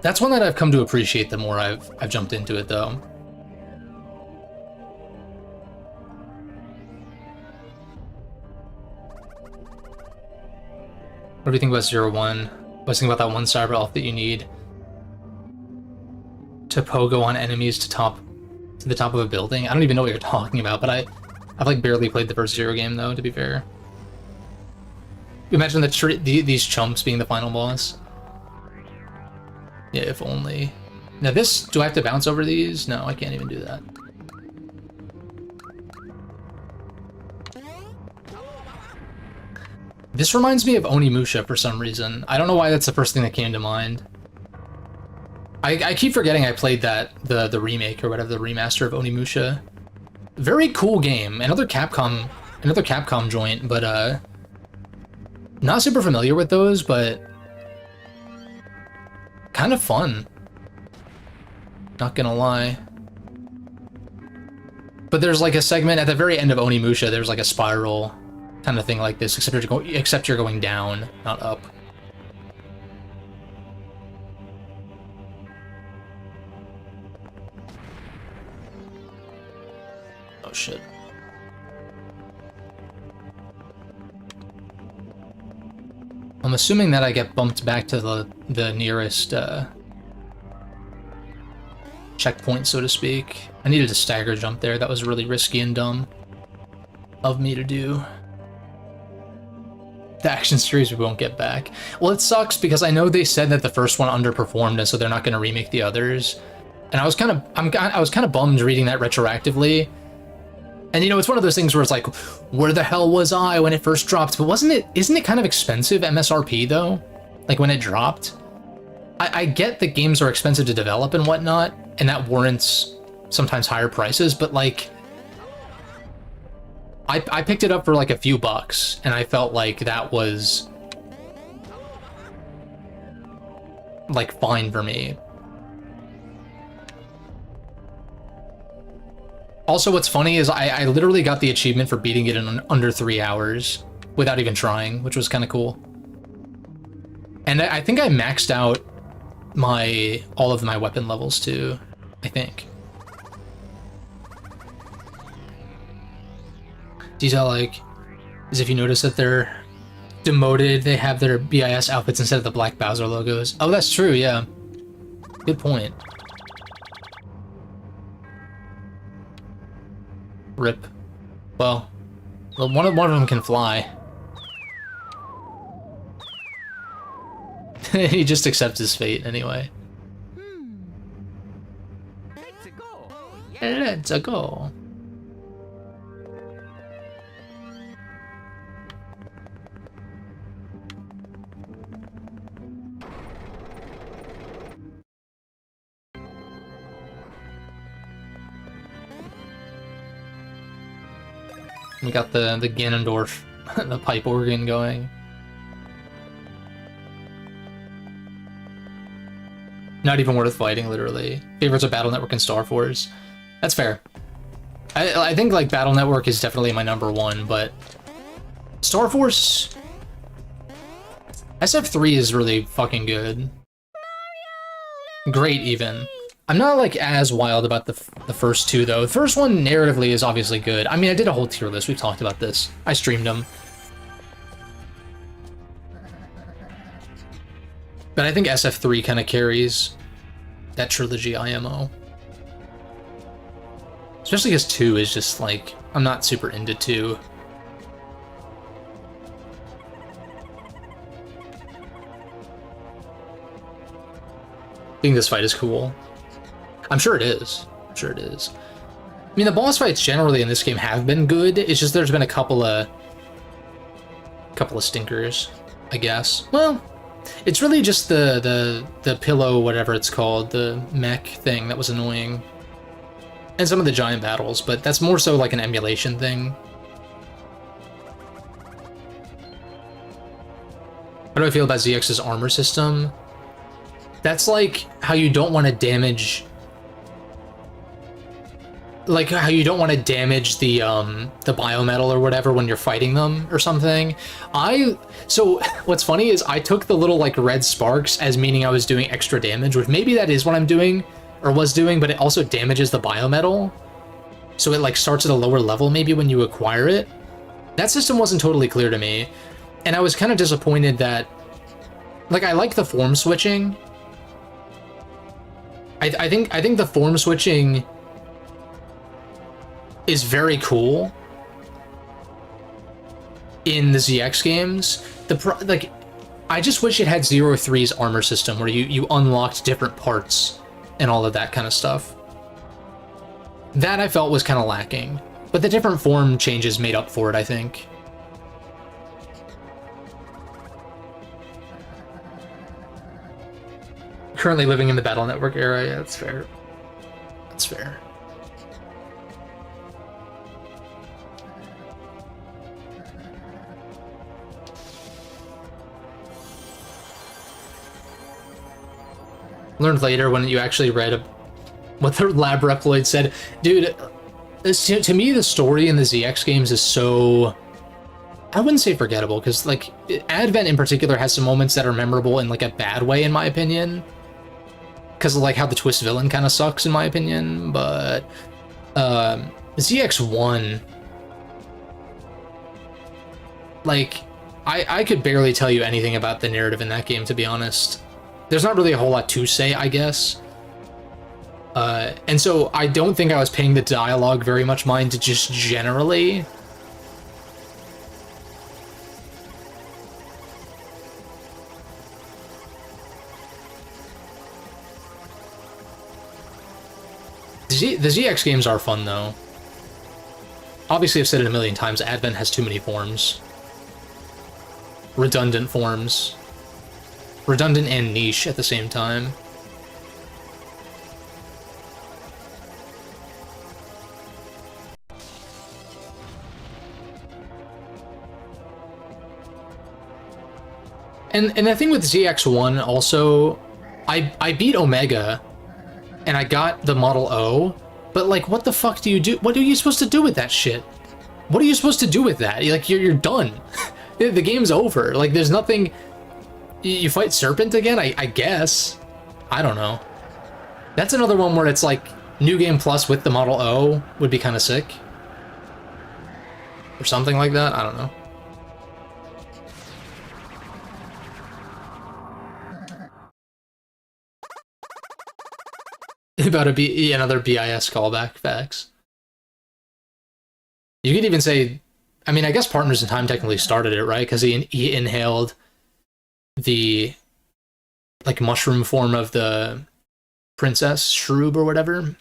That's one that I've come to appreciate the more I've jumped into it, though. What do you think about 0-1? I was thinking about that one cyber elf that you need to pogo on enemies to the top of a building. I don't even know what you're talking about, but I've like barely played the first Zero game though, to be fair. Imagine these chumps being the final boss. Yeah, if only. Now this, do I have to bounce over these? No, I can't even do that. This reminds me of Onimusha for some reason. I don't know why that's the first thing that came to mind. I keep forgetting I played the remake or whatever, the remaster of Onimusha. Very cool game. Another Capcom joint, but not super familiar with those, but kind of fun. Not gonna lie. But there's like a segment at the very end of Onimusha, there's like a spiral kind of thing like this, except you're going down, not up. Oh shit. I'm assuming that I get bumped back to the nearest checkpoint, so to speak. I needed a stagger jump there. That was really risky and dumb of me to do. The action series we won't get back. Well, it sucks because I know they said that the first one underperformed, and so they're not going to remake the others. And I was kind of bummed reading that retroactively. And you know, it's one of those things where it's like, where the hell was I when it first dropped? But isn't it kind of expensive MSRP though? Like when it dropped? I get that games are expensive to develop and whatnot, and that warrants sometimes higher prices, but like, I picked it up for like a few bucks, and I felt like that was like fine for me. Also, what's funny is I literally got the achievement for beating it in under 3 hours without even trying, which was kind of cool. And I think I maxed out all of my weapon levels too, I think. Detail like, is if you notice that they're demoted, they have their BIS outfits instead of the black Bowser logos. Oh, that's true, yeah. Good point. Rip. Well, one of them can fly. He just accepts his fate anyway. Let's go. Let's go. We got the Ganondorf, the pipe organ going. Not even worth fighting, literally. Favorites of Battle Network and Star Force. That's fair. I think like Battle Network is definitely my #1, but Star Force SF3 is really fucking good. Great even. I'm not like as wild about the first two though. The first one narratively is obviously good. I mean, I did a whole tier list. We've talked about this. I streamed them. But I think SF3 kind of carries that trilogy IMO. Especially because 2 is just like, I'm not super into 2. I think this fight is cool. I'm sure it is. I'm sure it is. I mean, the boss fights generally in this game have been good. It's just there's been a couple of stinkers, I guess. Well, it's really just the pillow, whatever it's called, the mech thing that was annoying. And some of the giant battles, but that's more so like an emulation thing. How do I feel about ZX's armor system? That's like how you don't want to damage like how you don't want to damage the biometal or whatever when you're fighting them or something. So what's funny is I took the little like red sparks as meaning I was doing extra damage, which maybe that is what I'm doing or was doing, but it also damages the biometal. So it like starts at a lower level maybe when you acquire it. That system wasn't totally clear to me. And I was kind of disappointed that, like, I like the form switching. I think the form switching is very cool in the ZX games. Like, I just wish it had 0-3's armor system where you unlocked different parts and all of that kind of stuff. That I felt was kind of lacking, but the different form changes made up for it, I think. Currently living in the Battle Network era, yeah, that's fair. That's fair. Learned later when you actually read what the lab Reploid said. Dude, to me, the story in the ZX games is so... I wouldn't say forgettable, because, like, Advent in particular has some moments that are memorable in, like, a bad way, in my opinion. Because of, like, how the twist villain kind of sucks, in my opinion, but... ZX1... Like, I could barely tell you anything about the narrative in that game, to be honest. There's not really a whole lot to say, I guess. And so I don't think I was paying the dialogue very much mind to just generally. The ZX games are fun, though. Obviously, I've said it a million times, Advent has too many forms. Redundant forms. Redundant and niche at the same time. And the thing with ZX1 also, I beat Omega, and I got the Model O, but like, what the fuck do you do? What are you supposed to do with that shit? What are you supposed to do with that? Like, you're done. The game's over. Like, there's nothing... You fight Serpent again? I guess. I don't know. That's another one where it's like, New Game Plus with the Model O would be kind of sick. Or something like that, I don't know. About another BIS callback, facts. You could even say, I mean, I guess Partners in Time technically started it, right? Because he inhaled the, like, mushroom form of the princess, Shroob or whatever.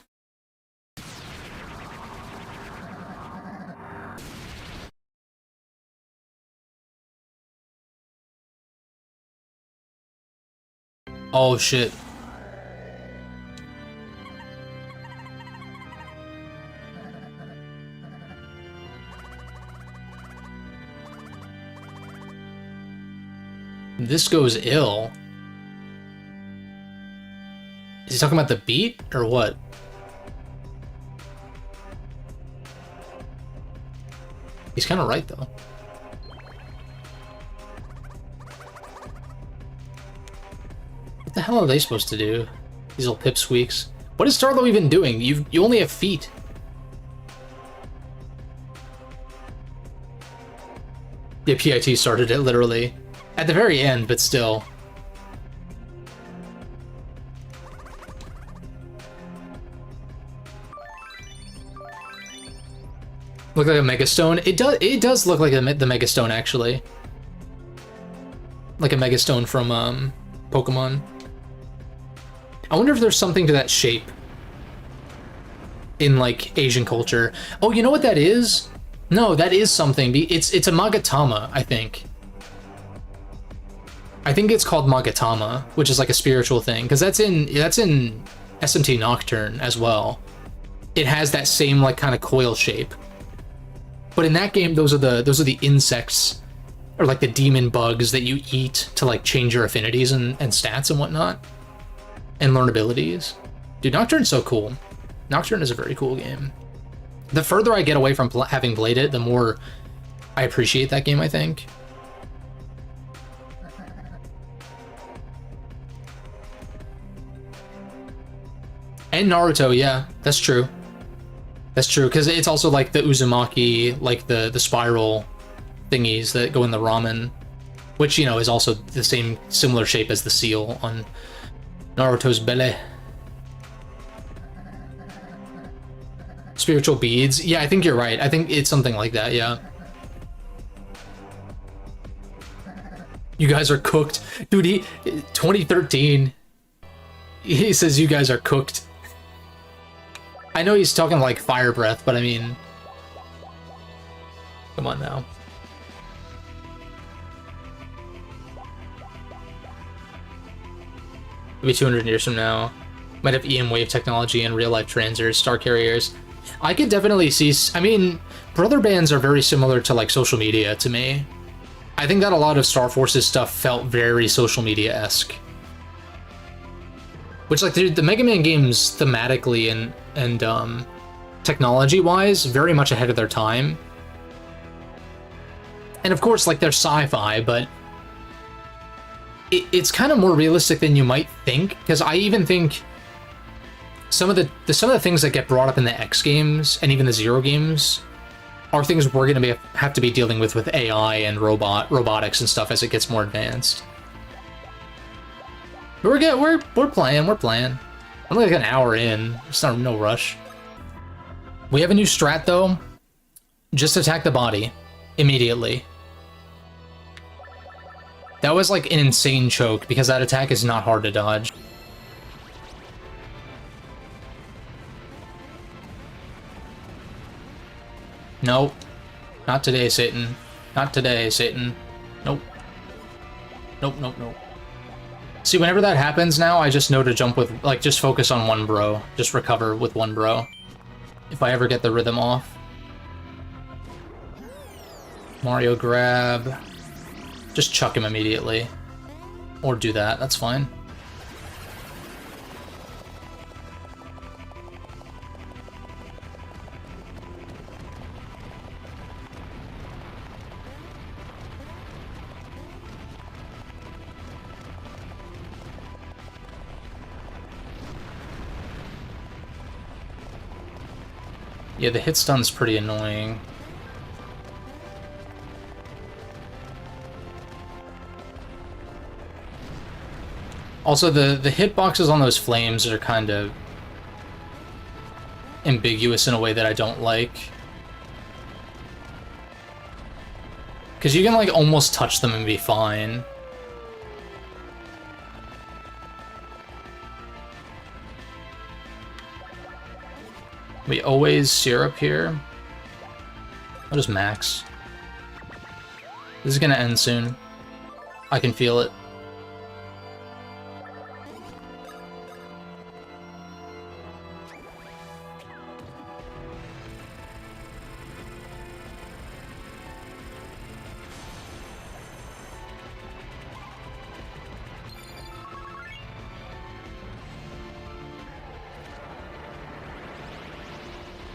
Oh, shit. This goes ill. Is he talking about the beat or what? He's kind of right, though. What the hell are they supposed to do? These little pipsqueaks. What is Starlo even doing? You only have feet. Yeah, PIT started it, literally. At the very end, but still. Look like a Megastone? It does look like the Megastone, actually. Like a Megastone from, Pokemon. I wonder if there's something to that shape in, like, Asian culture. Oh, you know what that is? No, that is something. It's a Magatama, I think. I think it's called Magatama, which is like a spiritual thing, because that's in SMT Nocturne as well. It has that same, like, kind of coil shape. But in that game, those are the insects, or like the demon bugs that you eat to, like, change your affinities and stats and whatnot, and learn abilities. Dude, Nocturne's so cool. Nocturne is a very cool game. The further I get away from having played it, the more I appreciate that game, I think. And Naruto, yeah, that's true. That's true, because it's also like the Uzumaki, like the spiral thingies that go in the ramen, which, you know, is also the same, similar shape as the seal on Naruto's belly. Spiritual beads. Yeah, I think you're right. I think it's something like that, yeah. You guys are cooked. Dude, 2013. He says you guys are cooked. I know he's talking like fire breath, but I mean... Come on now. Maybe 200 years from now. Might have EM wave technology and real-life transers, star carriers. I could definitely see... I mean, brother bands are very similar to, like, social media to me. I think that a lot of Star Force's stuff felt very social media-esque. Which, like, the Mega Man games thematically and technology-wise, very much ahead of their time. And of course, like, they're sci-fi, but it's kind of more realistic than you might think, because I even think some of the things that get brought up in the X games and even the Zero games are things we're gonna have to be dealing with AI and robotics and stuff as it gets more advanced. We're playing. Only like an hour in. It's not no rush. We have a new strat though. Just attack the body immediately. That was like an insane choke because that attack is not hard to dodge. Nope. Not today, Satan. Not today, Satan. Nope. Nope, nope, nope. See, whenever that happens now, I just know to jump with, like, just focus on one bro. Just recover with one bro. If I ever get the rhythm off. Mario grab. Just chuck him immediately. Or do that, that's fine. Yeah, the hit stun's pretty annoying. Also, the hitboxes on those flames are kind of ambiguous in a way that I don't like. Because you can, like, almost touch them and be fine. We always syrup here. What is max? This is gonna end soon. I can feel it.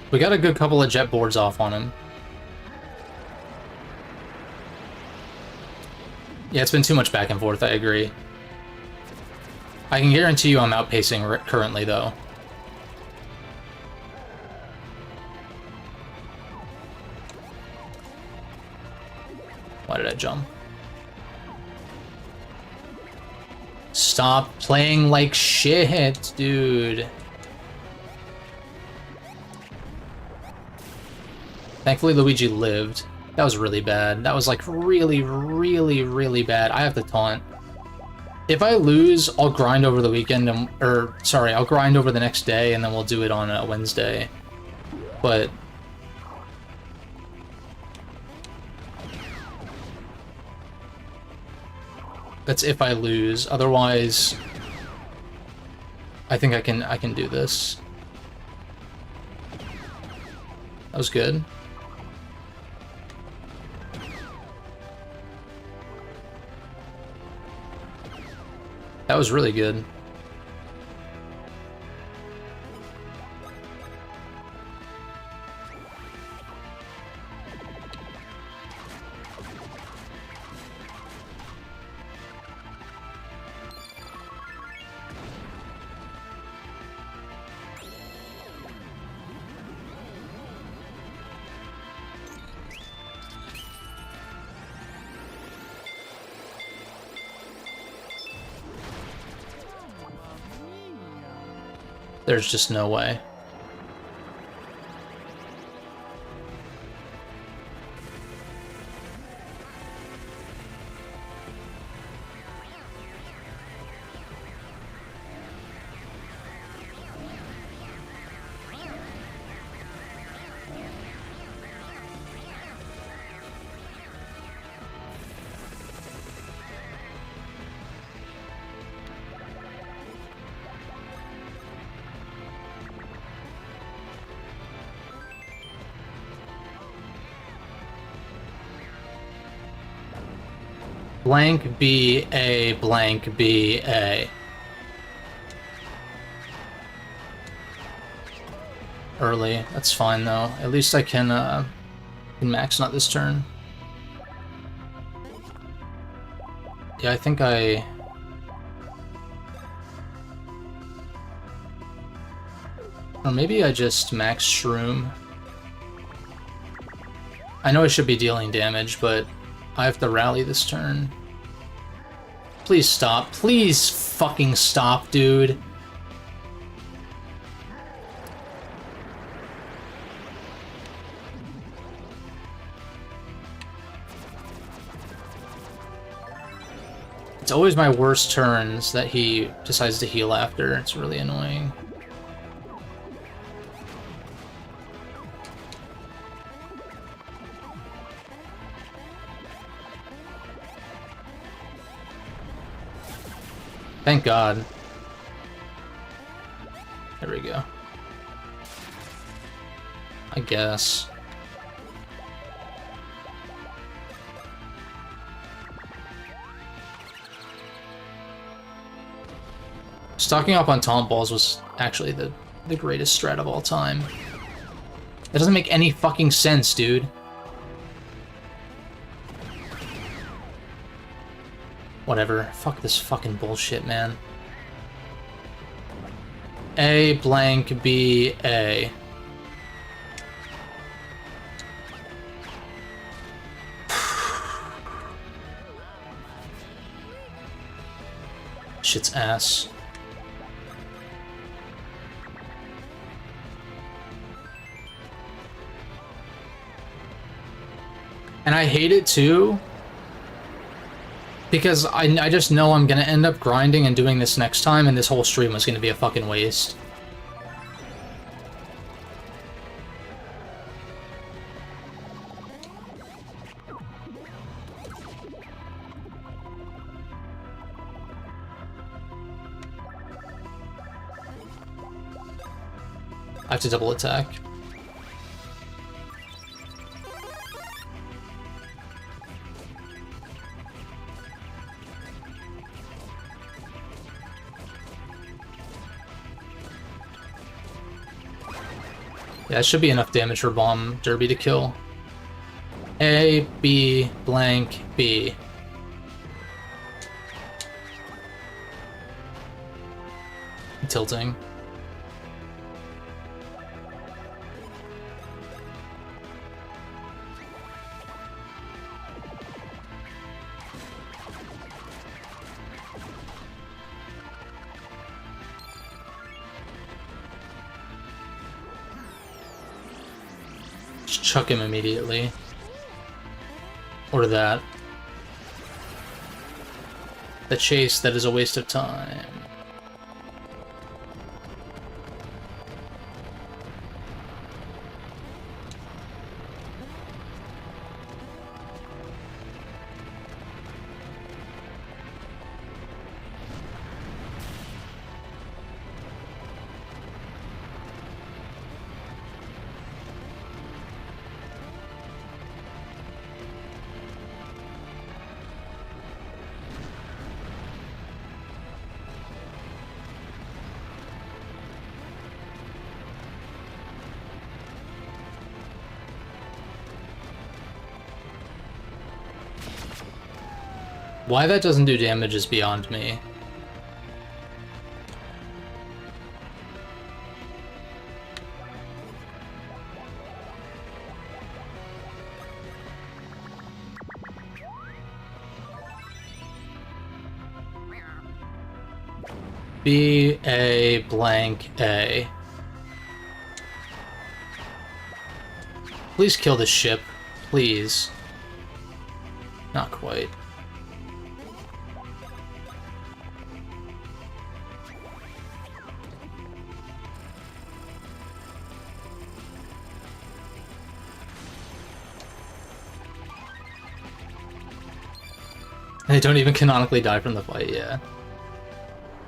We got a good couple of jet boards off on him. Yeah, it's been too much back and forth, I agree. I can guarantee you I'm outpacing currently, though. Why did I jump? Stop playing like shit, dude. Thankfully, Luigi lived. That was really bad. That was, like, really, really, really bad. I have to taunt. If I lose, I'll grind over the weekend, I'll grind over the next day, and then we'll do it on a Wednesday. But... that's if I lose. Otherwise, I think I can do this. That was good. That was really good. There's just no way. Blank B A blank B A. Early. That's fine though. At least I can max not this turn. Yeah, I think I... Or maybe I just max Shroom. I know I should be dealing damage, but I have to rally this turn. Please stop. Please fucking stop, dude. It's always my worst turns that he decides to heal after. It's really annoying. Thank God. There we go. I guess. Stocking up on taunt balls was actually the greatest strat of all time. That doesn't make any fucking sense, dude. Whatever. Fuck this fucking bullshit, man. A blank B A. Shit's ass. And I hate it too, because I just know I'm gonna end up grinding and doing this next time, and this whole stream was gonna be a fucking waste. I have to double attack. Yeah, it should be enough damage for Bomb Derby to kill. A, B, blank, B. Tilting. Just chuck him immediately. Or that. The chase that is a waste of time. Why that doesn't do damage is beyond me. B, A, blank, A. Please kill this ship. Please. Not quite. They don't even canonically die from the fight, yeah.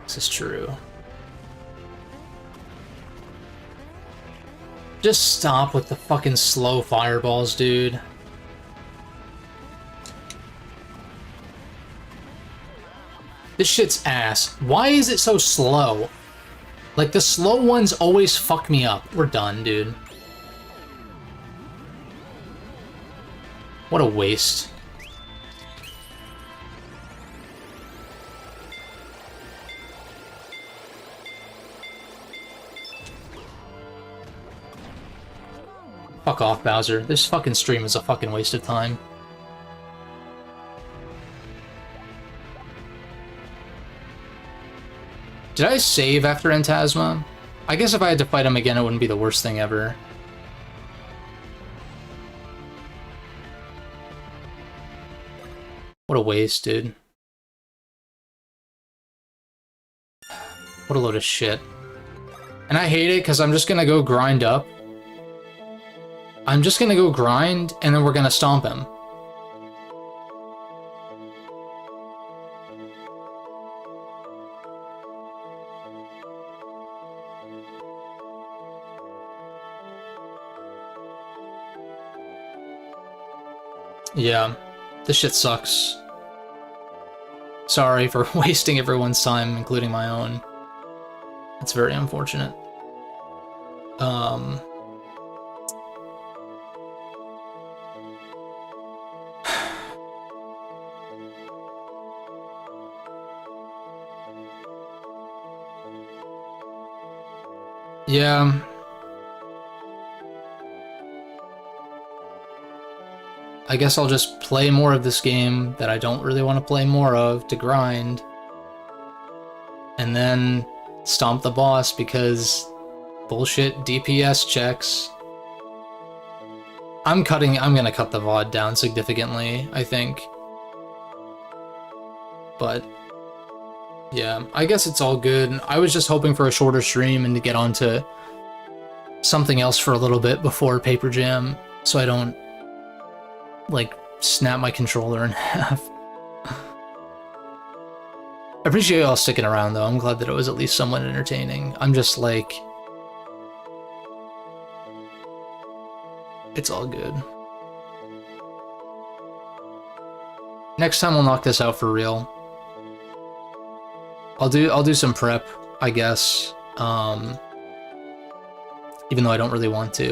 This is true. Just stop with the fucking slow fireballs, dude. This shit's ass. Why is it so slow? Like, the slow ones always fuck me up. We're done, dude. What a waste. Fuck off, Bowser. This fucking stream is a fucking waste of time. Did I save after Antasma? I guess if I had to fight him again, it wouldn't be the worst thing ever. What a waste, dude. What a load of shit. And I hate it because I'm just gonna go grind up. I'm just gonna go grind, and then we're gonna stomp him. Yeah, this shit sucks. Sorry for wasting everyone's time, including my own. It's very unfortunate. Yeah. I guess I'll just play more of this game that I don't really want to play more of to grind. And then stomp the boss because bullshit DPS checks. I'm gonna cut the VOD down significantly, I think. But yeah, I guess it's all good. I was just hoping for a shorter stream and to get onto something else for a little bit before Paper Jam, so I don't, like, snap my controller in half. I appreciate y'all sticking around, though. I'm glad that it was at least somewhat entertaining. I'm just like... It's all good. Next time we'll knock this out for real. I'll do some prep, I guess. Even though I don't really want to.